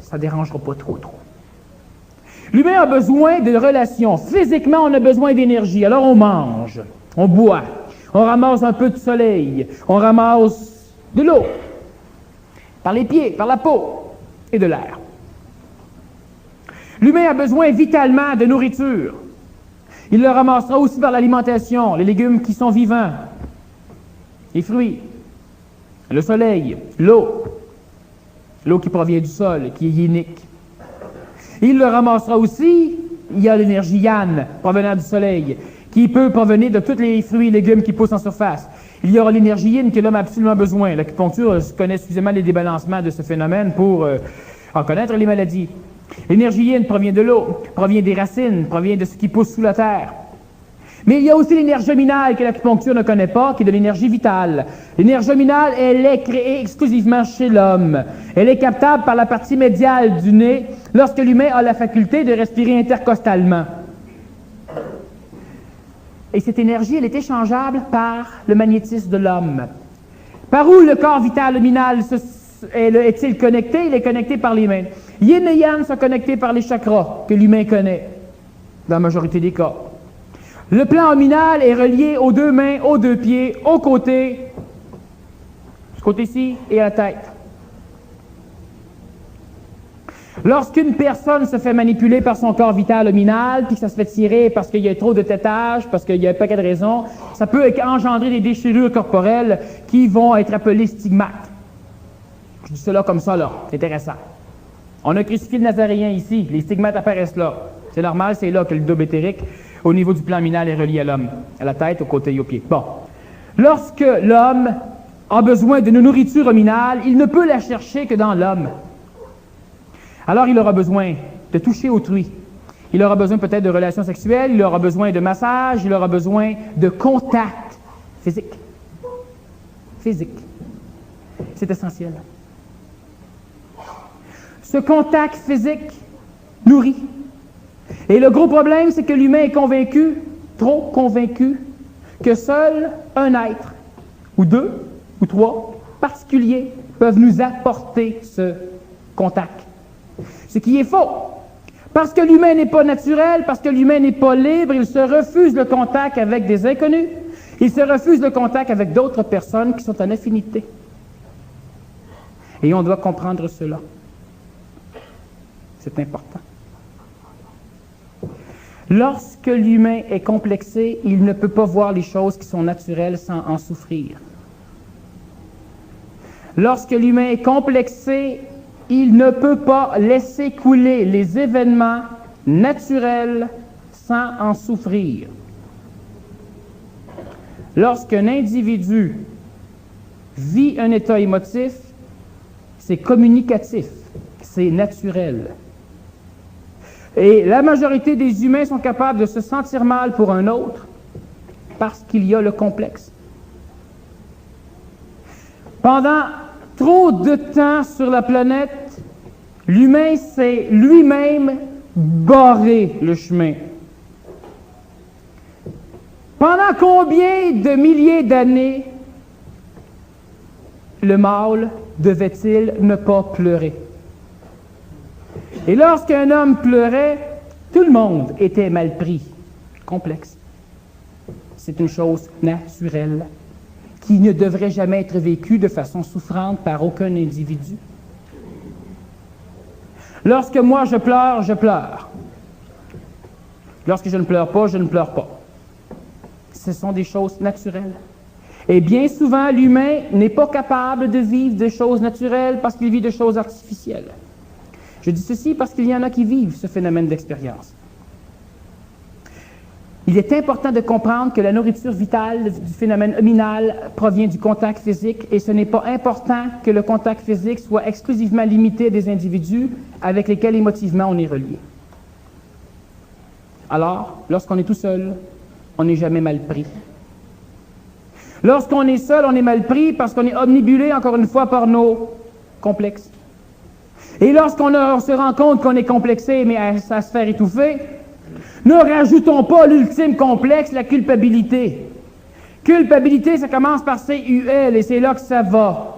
ça ne dérangera pas trop. L'humain a besoin de relations. Physiquement, on a besoin d'énergie. Alors on mange, on boit, on ramasse un peu de soleil, on ramasse de l'eau, par les pieds, par la peau et de l'air. L'humain a besoin vitalement de nourriture. Il le ramassera aussi par l'alimentation, les légumes qui sont vivants, les fruits, le soleil, l'eau qui provient du sol, qui est unique. Il le ramassera aussi, il y a l'énergie yang provenant du soleil, qui peut provenir de tous les fruits et légumes qui poussent en surface. Il y aura l'énergie yin que l'homme a absolument besoin. L'acupuncture connaît suffisamment les débalancements de ce phénomène pour en connaître les maladies. L'énergie yin provient de l'eau, provient des racines, provient de ce qui pousse sous la terre. Mais il y a aussi l'énergie minale que l'acupuncture ne connaît pas, qui est de l'énergie vitale. L'énergie minale, elle est créée exclusivement chez l'homme. Elle est captable par la partie médiale du nez lorsque l'humain a la faculté de respirer intercostalement. Et cette énergie, elle est échangeable par le magnétisme de l'homme. Par où le corps vital luminal est-il connecté? Il est connecté par les mains. Yin et Yang sont connectés par les chakras que l'humain connaît, dans la majorité des cas. Le plan luminal est relié aux deux mains, aux deux pieds, aux côtés, ce côté-ci et à la tête. Lorsqu'une personne se fait manipuler par son corps vital luminal, puis que ça se fait tirer parce qu'il y a trop de tétage, parce qu'il y a un paquet de raisons, ça peut engendrer des déchirures corporelles qui vont être appelées stigmates. Je dis cela comme ça, là. C'est intéressant. On a crucifié le Nazaréen ici. Les stigmates apparaissent là. C'est normal, c'est là que le double éthérique, au niveau du plan luminal, est relié à l'homme, à la tête, aux côtés et aux pieds. Bon. Lorsque l'homme a besoin d'une nourriture luminale, il ne peut la chercher que dans l'homme. Alors, il aura besoin de toucher autrui. Il aura besoin peut-être de relations sexuelles, il aura besoin de massage, il aura besoin de contact physique. Physique. C'est essentiel. Ce contact physique nourrit. Et le gros problème, c'est que l'humain est convaincu, trop convaincu, que seul un être, ou deux, ou trois, particuliers, peuvent nous apporter ce contact. Ce qui est faux. Parce que l'humain n'est pas naturel, parce que l'humain n'est pas libre, il se refuse le contact avec des inconnus, il se refuse le contact avec d'autres personnes qui sont en affinité. Et on doit comprendre cela. C'est important. Lorsque l'humain est complexé, il ne peut pas voir les choses qui sont naturelles sans en souffrir. Lorsque l'humain est complexé, il ne peut pas laisser couler les événements naturels sans en souffrir. Lorsqu'un individu vit un état émotif, c'est communicatif, c'est naturel. Et la majorité des humains sont capables de se sentir mal pour un autre parce qu'il y a le complexe. Pendant trop de temps sur la planète, l'humain s'est lui-même barré le chemin. Pendant combien de milliers d'années le mâle devait-il ne pas pleurer? Et lorsqu'un homme pleurait, tout le monde était mal pris. Complexe. C'est une chose naturelle qui ne devrait jamais être vécue de façon souffrante par aucun individu. Lorsque moi je pleure, je pleure. Lorsque je ne pleure pas, je ne pleure pas. Ce sont des choses naturelles. Et bien souvent, l'humain n'est pas capable de vivre des choses naturelles parce qu'il vit des choses artificielles. Je dis ceci parce qu'il y en a qui vivent ce phénomène d'expérience. Il est important de comprendre que la nourriture vitale du phénomène hominal provient du contact physique et ce n'est pas important que le contact physique soit exclusivement limité à des individus avec lesquels émotivement on est relié. Alors, lorsqu'on est tout seul, on n'est jamais mal pris. Lorsqu'on est seul, on est mal pris parce qu'on est omnibulé, encore une fois, par nos complexes. Et lorsqu'on se rend compte qu'on est complexé, mais à se faire étouffer, ne rajoutons pas l'ultime complexe, la culpabilité. Culpabilité, ça commence par C-U-L, et c'est là que ça va.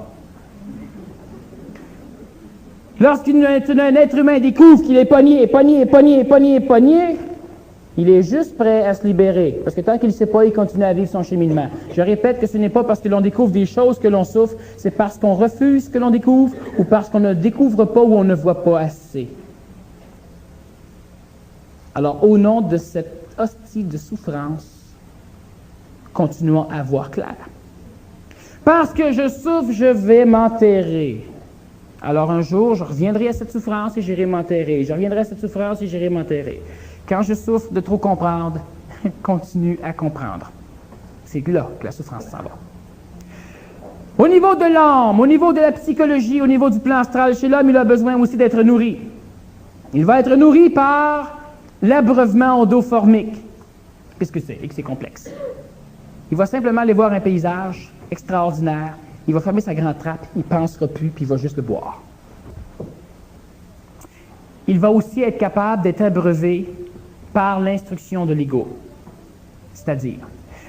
Lorsqu'un être humain découvre qu'il est pogné, il est juste prêt à se libérer. Parce que tant qu'il ne sait pas, il continue à vivre son cheminement. Je répète que ce n'est pas parce que l'on découvre des choses que l'on souffre, c'est parce qu'on refuse que l'on découvre ou parce qu'on ne découvre pas ou on ne voit pas assez. Alors, au nom de cette hostie de souffrance, continuons à voir clair. Parce que je souffre, je vais m'enterrer. Alors un jour, je reviendrai à cette souffrance et j'irai m'enterrer. Je reviendrai à cette souffrance et j'irai m'enterrer. Quand je souffre de trop comprendre, continue à comprendre. C'est là que la souffrance s'en va. Au niveau de l'âme, au niveau de la psychologie, au niveau du plan astral, chez l'homme, il a besoin aussi d'être nourri. Il va être nourri par l'abreuvement endoformique. Qu'est-ce que c'est? Et que c'est complexe. Il va simplement aller voir un paysage extraordinaire. Il va fermer sa grande trappe, il ne pensera plus, puis il va juste le boire. Il va aussi être capable d'être abreuvé par l'instruction de l'ego. C'est-à-dire,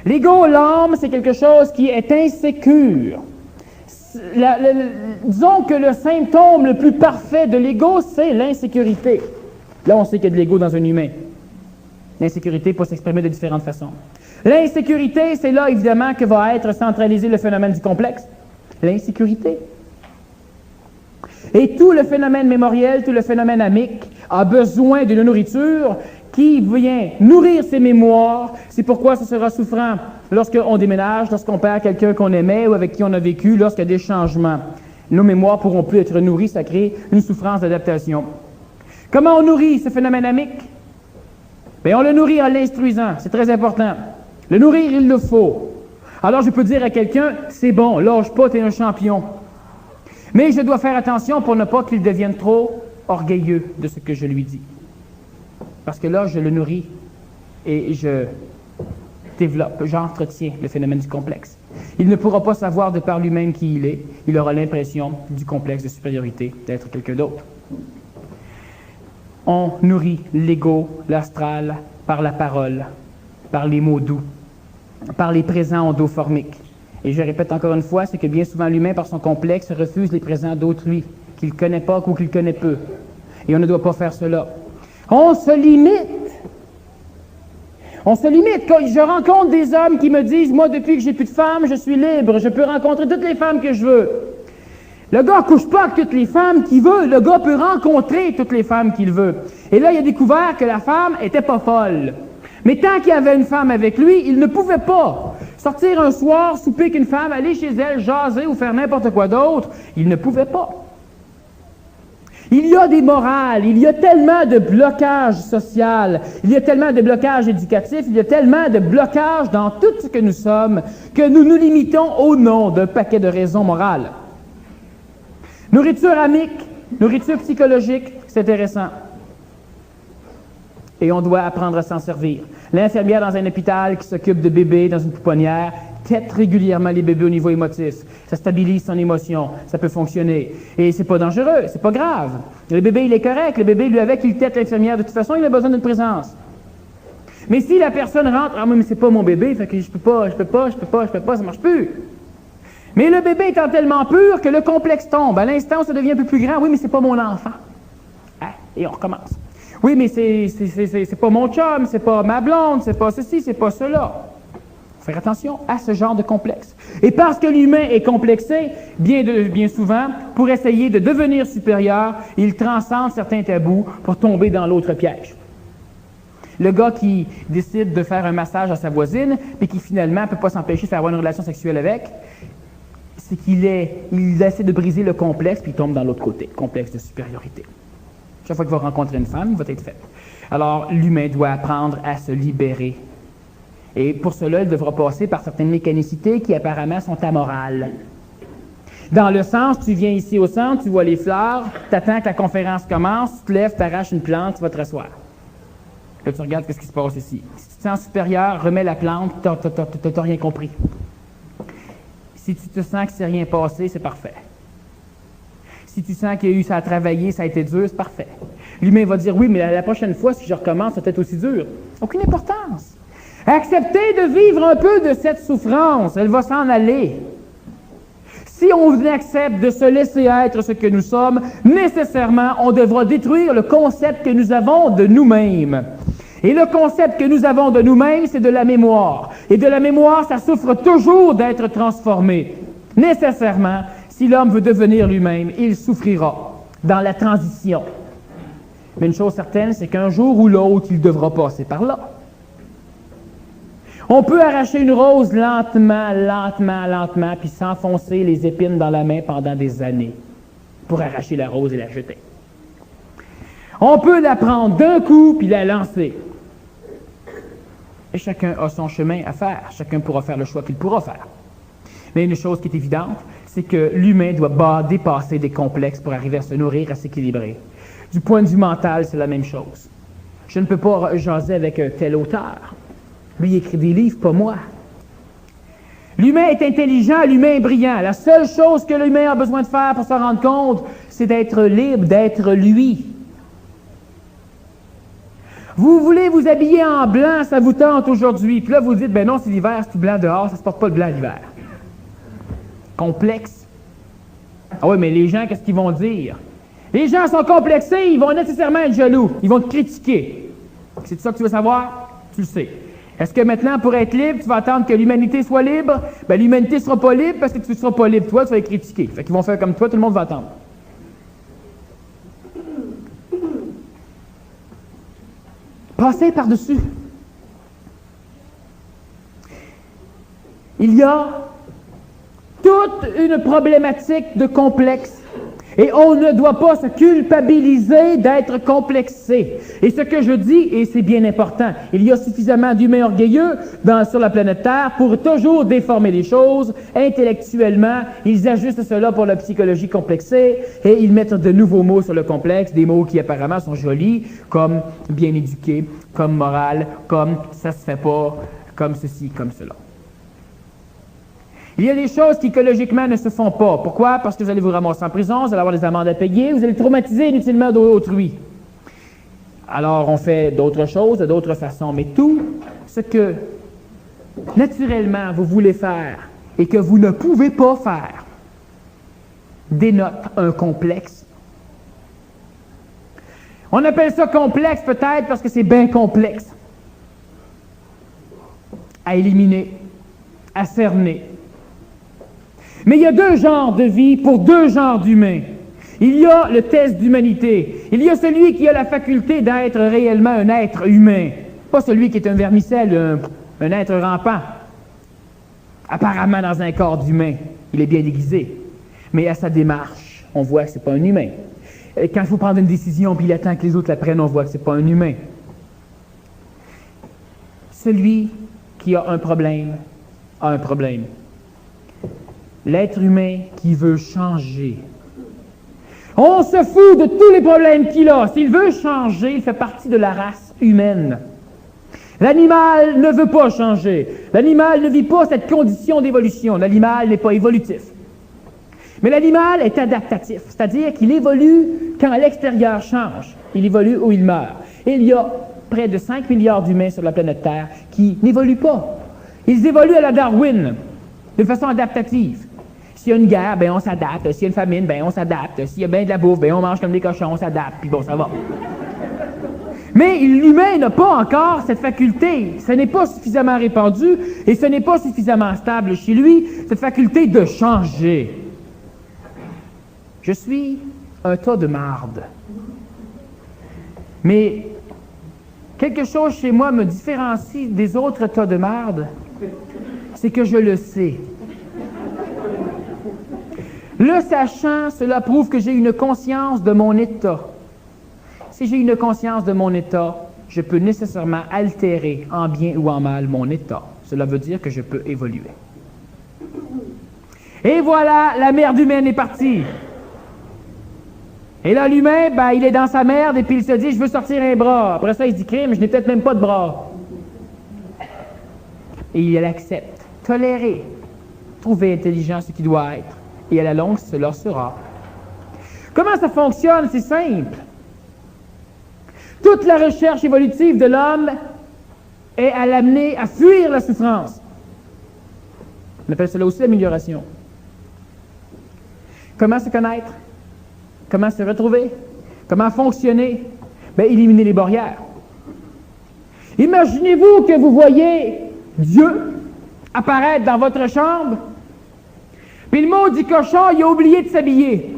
l'ego, l'âme, c'est quelque chose qui est insécure. Disons que le symptôme le plus parfait de l'ego, c'est l'insécurité. Là, on sait qu'il y a de l'ego dans un humain. L'insécurité peut s'exprimer de différentes façons. L'insécurité, c'est là, évidemment, que va être centralisé le phénomène du complexe. L'insécurité. Et tout le phénomène mémoriel, tout le phénomène amique a besoin d'une nourriture qui vient nourrir ses mémoires. C'est pourquoi ce sera souffrant lorsqu'on déménage, lorsqu'on perd quelqu'un qu'on aimait ou avec qui on a vécu, lorsqu'il y a des changements. Nos mémoires ne pourront plus être nourries, ça crée une souffrance d'adaptation. Comment on nourrit ce phénomène amique? Bien, on le nourrit en l'instruisant, c'est très important. Le nourrir, il le faut. Alors, je peux dire à quelqu'un, c'est bon, lâche pas, t'es un champion. Mais je dois faire attention pour ne pas qu'il devienne trop orgueilleux de ce que je lui dis. Parce que là, je le nourris et je développe, j'entretiens le phénomène du complexe. Il ne pourra pas savoir de par lui-même qui il est. Il aura l'impression du complexe de supériorité, d'être quelqu'un d'autre. On nourrit l'ego, l'astral, par la parole, par les mots doux, par les présents endoformiques. Et je répète encore une fois, c'est que bien souvent l'humain, par son complexe, refuse les présents d'autrui, qu'il ne connaît pas ou qu'il connaît peu. Et on ne doit pas faire cela. On se limite. On se limite. Quand je rencontre des hommes qui me disent, moi, depuis que j'ai plus de femmes, je suis libre, je peux rencontrer toutes les femmes que je veux. Le gars ne couche pas avec toutes les femmes qu'il veut. Le gars peut rencontrer toutes les femmes qu'il veut. Et là, il a découvert que la femme était pas folle. Mais tant qu'il y avait une femme avec lui, il ne pouvait pas sortir un soir, souper avec une femme, aller chez elle, jaser ou faire n'importe quoi d'autre. Il ne pouvait pas. Il y a des morales, il y a tellement de blocages social, il y a tellement de blocages éducatifs, il y a tellement de blocages dans tout ce que nous sommes que nous nous limitons au nom d'un paquet de raisons morales. Nourriture amique, nourriture psychologique, c'est intéressant. Et on doit apprendre à s'en servir. L'infirmière dans un hôpital qui s'occupe de bébés dans une pouponnière, tète régulièrement les bébés au niveau émotif. Ça stabilise son émotion, ça peut fonctionner. Et c'est pas dangereux, c'est pas grave. Le bébé, il est correct. Le bébé, lui, avec, il tète l'infirmière. De toute façon, il a besoin d'une présence. Mais si la personne rentre, ah, mais c'est pas mon bébé, fait que je peux pas, ça marche plus. Mais le bébé étant tellement pur que le complexe tombe. À l'instant, ça devient un peu plus grand. Oui, mais c'est pas mon enfant. Hein? Et on recommence. Oui, mais c'est pas mon chum, c'est pas ma blonde, c'est pas ceci, c'est pas cela. Faire attention à ce genre de complexe. Et parce que l'humain est complexé, bien souvent, pour essayer de devenir supérieur, il transcende certains tabous pour tomber dans l'autre piège. Le gars qui décide de faire un massage à sa voisine, puis qui finalement ne peut pas s'empêcher de faire avoir une relation sexuelle avec, c'est qu'il essaie de briser le complexe, puis il tombe dans l'autre côté, complexe de supériorité. Chaque fois qu'il va rencontrer une femme, il va être fait. Alors, l'humain doit apprendre à se libérer. Et pour cela, il devra passer par certaines mécanicités qui apparemment sont amorales. Dans le sens, tu viens ici au centre, tu vois les fleurs, tu attends que la conférence commence, tu te lèves, tu arraches une plante, tu vas te rasseoir. Là, tu regardes ce qui se passe ici. Si tu te sens supérieur, remets la plante, tu n'as rien compris. Si tu te sens que c'est rien passé, c'est parfait. Si tu sens qu'il y a eu ça à travailler, ça a été dur, c'est parfait. L'humain va dire, oui, mais la prochaine fois, si je recommence, ça va être aussi dur. Aucune importance. Acceptez de vivre un peu de cette souffrance, elle va s'en aller. Si on accepte de se laisser être ce que nous sommes, nécessairement, on devra détruire le concept que nous avons de nous-mêmes. Et le concept que nous avons de nous-mêmes, c'est de la mémoire. Et de la mémoire, ça souffre toujours d'être transformé. Nécessairement, si l'homme veut devenir lui-même, il souffrira dans la transition. Mais une chose certaine, c'est qu'un jour ou l'autre, il devra passer par là. On peut arracher une rose lentement, puis s'enfoncer les épines dans la main pendant des années pour arracher la rose et la jeter. On peut la prendre d'un coup puis la lancer. Et chacun a son chemin à faire. Chacun pourra faire le choix qu'il pourra faire. Mais une chose qui est évidente, c'est que l'humain doit dépasser des complexes pour arriver à se nourrir, à s'équilibrer. Du point de vue mental, c'est la même chose. Je ne peux pas jaser avec un tel auteur. Lui, il écrit des livres, pas moi. L'humain est intelligent, l'humain est brillant. La seule chose que l'humain a besoin de faire pour s'en rendre compte, c'est d'être libre, d'être lui. Vous voulez vous habiller en blanc, ça vous tente aujourd'hui. Puis là, vous dites, ben non, c'est l'hiver, c'est tout blanc dehors, ça se porte pas le blanc l'hiver. Complexe. Ah oui, mais les gens, qu'est-ce qu'ils vont dire? Les gens sont complexés, ils vont nécessairement être jaloux. Ils vont te critiquer. C'est ça que tu veux savoir? Tu le sais. Est-ce que maintenant, pour être libre, tu vas attendre que l'humanité soit libre? Ben, l'humanité ne sera pas libre parce que tu ne seras pas libre. Toi, tu vas être critiqué. Fait qu'ils vont faire comme toi, tout le monde va attendre. Passez par-dessus. Il y a toute une problématique de complexe. Et on ne doit pas se culpabiliser d'être complexé. Et ce que je dis, et c'est bien important, il y a suffisamment d'humains orgueilleux sur la planète Terre pour toujours déformer les choses. Intellectuellement, ils ajustent cela pour la psychologie complexée et ils mettent de nouveaux mots sur le complexe, des mots qui apparemment sont jolis, comme bien éduqué, comme moral, comme ça se fait pas, comme ceci, comme cela. Il y a des choses qui, écologiquement, ne se font pas. Pourquoi? Parce que vous allez vous ramasser en prison, vous allez avoir des amendes à payer, vous allez traumatiser inutilement d'autrui. Alors, on fait d'autres choses, de d'autres façons. Mais tout ce que, naturellement, vous voulez faire et que vous ne pouvez pas faire dénote un complexe. On appelle ça complexe peut-être parce que c'est bien complexe à éliminer, à cerner. Mais il y a deux genres de vie pour deux genres d'humains. Il y a le test d'humanité. Il y a celui qui a la faculté d'être réellement un être humain. Pas celui qui est un vermicelle, un être rampant. Apparemment dans un corps d'humain. Il est bien déguisé. Mais à sa démarche, on voit que ce n'est pas un humain. Quand il faut prendre une décision puis il attend que les autres la prennent, on voit que ce n'est pas un humain. Celui qui a un problème a un problème. L'être humain qui veut changer. On se fout de tous les problèmes qu'il a. S'il veut changer, il fait partie de la race humaine. L'animal ne veut pas changer. L'animal ne vit pas cette condition d'évolution. L'animal n'est pas évolutif. Mais l'animal est adaptatif, c'est-à-dire qu'il évolue quand l'extérieur change. Il évolue ou il meurt. Et il y a près de 5 milliards d'humains sur la planète Terre qui n'évoluent pas. Ils évoluent à la Darwin, de façon adaptative. S'il y a une guerre, ben on s'adapte. S'il y a une famine, ben on s'adapte. S'il y a bien de la bouffe, ben on mange comme des cochons, on s'adapte, puis bon, ça va. Mais l'humain n'a pas encore cette faculté. Ce n'est pas suffisamment répandu et ce n'est pas suffisamment stable chez lui, cette faculté de changer. Je suis un tas de marde. Mais quelque chose chez moi me différencie des autres tas de marde, c'est que je le sais. Le sachant, cela prouve que j'ai une conscience de mon état. Si j'ai une conscience de mon état, je peux nécessairement altérer, en bien ou en mal, mon état. Cela veut dire que je peux évoluer. Et voilà, la merde humaine est partie. Et là, l'humain, ben, il est dans sa merde et puis il se dit, je veux sortir un bras. Après ça, il se dit, crime, je n'ai peut-être même pas de bras. Et il accepte. Tolérer. Trouver intelligent ce qui doit être. Et à la longue, cela sera. Comment ça fonctionne? C'est simple. Toute la recherche évolutive de l'homme est à l'amener à fuir la souffrance. On appelle cela aussi l'amélioration. Comment se connaître? Comment se retrouver? Comment fonctionner? Bien, éliminer les barrières. Imaginez-vous que vous voyez Dieu apparaître dans votre chambre, puis le maudit cochon, il a oublié de s'habiller.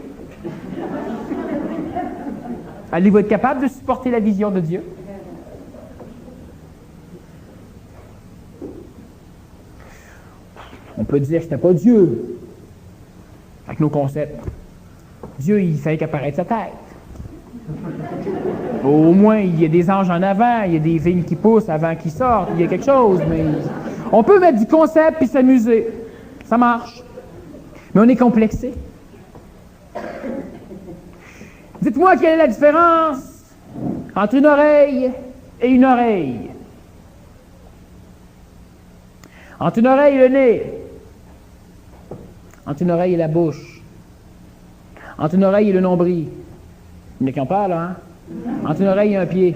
Allez-vous être capable de supporter la vision de Dieu? On peut dire que ce n'était pas Dieu, avec nos concepts. Dieu, il fait qu'apparaître sa tête. Au moins, il y a des anges en avant, il y a des vignes qui poussent avant qu'ils sortent, il y a quelque chose, mais on peut mettre du concept puis s'amuser. Ça marche. Mais on est complexé. Dites-moi quelle est la différence entre une oreille et une oreille. Entre une oreille et le nez. Entre une oreille et la bouche. Entre une oreille et le nombril. Il y en a qui en parlent, hein? Entre une oreille et un pied.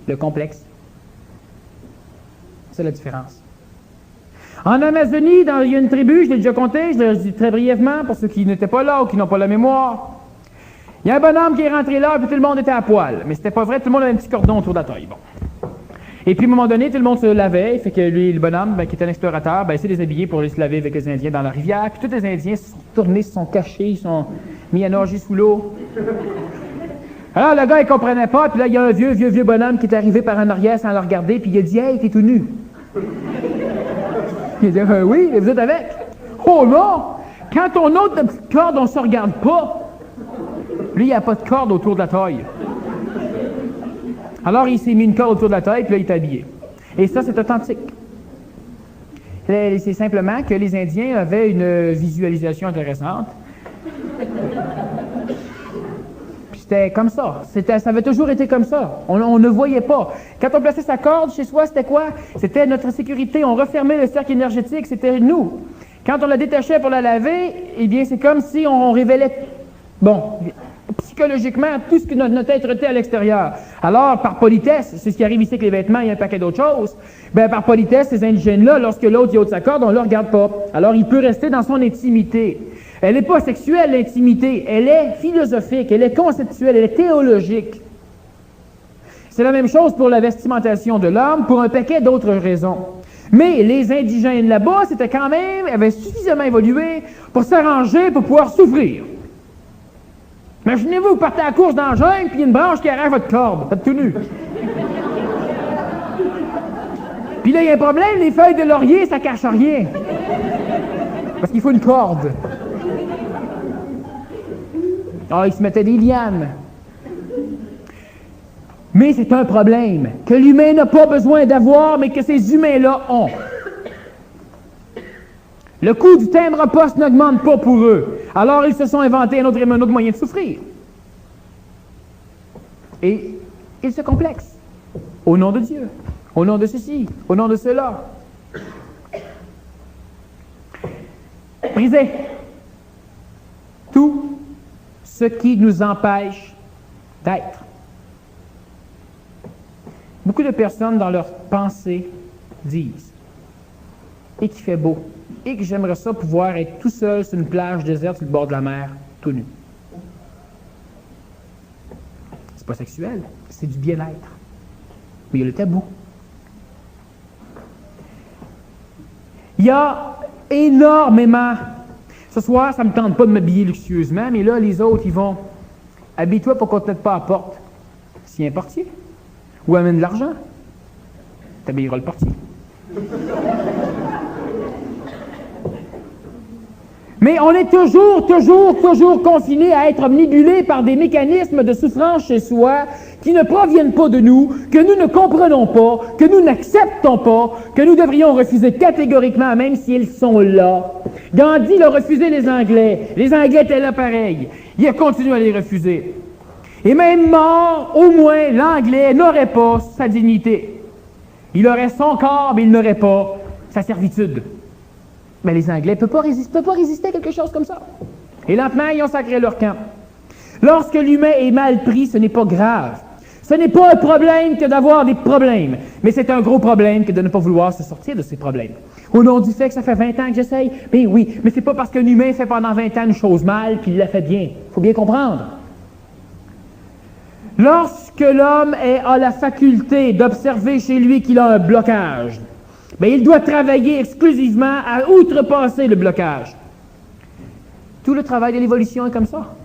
Le complexe. C'est la différence. En Amazonie, il y a une tribu, je l'ai déjà compté, je le dis très brièvement pour ceux qui n'étaient pas là ou qui n'ont pas la mémoire. Il y a un bonhomme qui est rentré là, puis tout le monde était à poil. Mais c'était pas vrai, tout le monde avait un petit cordon autour de la taille. Bon. Et puis, à un moment donné, tout le monde se lavait, fait que lui, le bonhomme, qui était un explorateur, il s'est déshabillé pour aller se laver avec les Indiens dans la rivière. Puis tous les Indiens se sont tournés, se sont cachés, ils sont mis à nager sous l'eau. Alors, le gars, il comprenait pas, puis là, il y a un vieux bonhomme qui est arrivé par en arrière sans le regarder, puis il a dit « Hey, t'es tout nu! » Il dit « Oui, et vous êtes avec? » Oh non! Quand on ôte la petite corde, on ne se regarde pas. Lui, il n'y a pas de corde autour de la taille. Alors, il s'est mis une corde autour de la taille, puis là, il est habillé. Et ça, c'est authentique. C'est simplement que les Indiens avaient une visualisation intéressante. Puis c'était comme ça. Ça avait toujours été comme ça. On ne voyait pas. Quand on plaçait sa corde chez soi, c'était quoi? C'était notre sécurité. On refermait le cercle énergétique, c'était nous. Quand on la détachait pour la laver, eh bien, c'est comme si on révélait... Bon, psychologiquement, tout ce que notre être était à l'extérieur. Alors, par politesse, c'est ce qui arrive ici avec les vêtements et un paquet d'autres choses, bien, par politesse, ces indigènes-là, lorsque l'autre y ôte sa corde, on ne le regarde pas. Alors, il peut rester dans son intimité. Elle n'est pas sexuelle, l'intimité. Elle est philosophique, elle est conceptuelle, elle est théologique. C'est la même chose pour la vestimentation de l'homme, pour un paquet d'autres raisons. Mais les indigènes là-bas, c'était quand même, avaient suffisamment évolué pour s'arranger, pour pouvoir souffrir. Imaginez-vous, vous partez à la course dans la jungle, puis il y a une branche qui arrache votre corde. Vous êtes tout nu. Puis là, il y a un problème, les feuilles de laurier, ça cache rien. Parce qu'il faut une corde. Ah, ils se mettaient des lianes. Mais c'est un problème que l'humain n'a pas besoin d'avoir, mais que ces humains-là ont. Le coût du timbre-poste n'augmente pas pour eux. Alors, ils se sont inventés un autre moyen de souffrir. Et ils se complexent. Au nom de Dieu, au nom de ceci, au nom de cela. Brisez tout ce qui nous empêche d'être. Beaucoup de personnes dans leurs pensées disent « et qu'il fait beau, et que j'aimerais ça pouvoir être tout seul sur une plage déserte sur le bord de la mer, tout nu. » C'est pas sexuel, c'est du bien-être. Mais il y a le tabou. Il y a énormément. Ce soir, ça ne me tente pas de m'habiller luxueusement, mais là, les autres, ils vont. Habille-toi pour qu'on ne te mette pas à la porte. Si un portier. Ou amène de l'argent. Tu habilleras le portier. Mais on est toujours confiné à être omnibulé par des mécanismes de souffrance chez soi qui ne proviennent pas de nous, que nous ne comprenons pas, que nous n'acceptons pas, que nous devrions refuser catégoriquement, même s'ils sont là. Gandhi a refusé les Anglais. Les Anglais étaient là pareil. Il a continué à les refuser. Et même mort, au moins, l'Anglais n'aurait pas sa dignité. Il aurait son corps, mais il n'aurait pas sa servitude. Mais les Anglais ne peuvent pas résister à quelque chose comme ça. Et lentement, ils ont sacré leur camp. Lorsque l'humain est mal pris, ce n'est pas grave. Ce n'est pas un problème que d'avoir des problèmes, mais c'est un gros problème que de ne pas vouloir se sortir de ces problèmes. Au nom du fait que ça fait 20 ans que j'essaye, bien oui, mais c'est pas parce qu'un humain fait pendant 20 ans une chose mal qu'il la fait bien. Il faut bien comprendre. Lorsque l'homme a la faculté d'observer chez lui qu'il a un blocage, bien, il doit travailler exclusivement à outrepasser le blocage. Tout le travail de l'évolution est comme ça.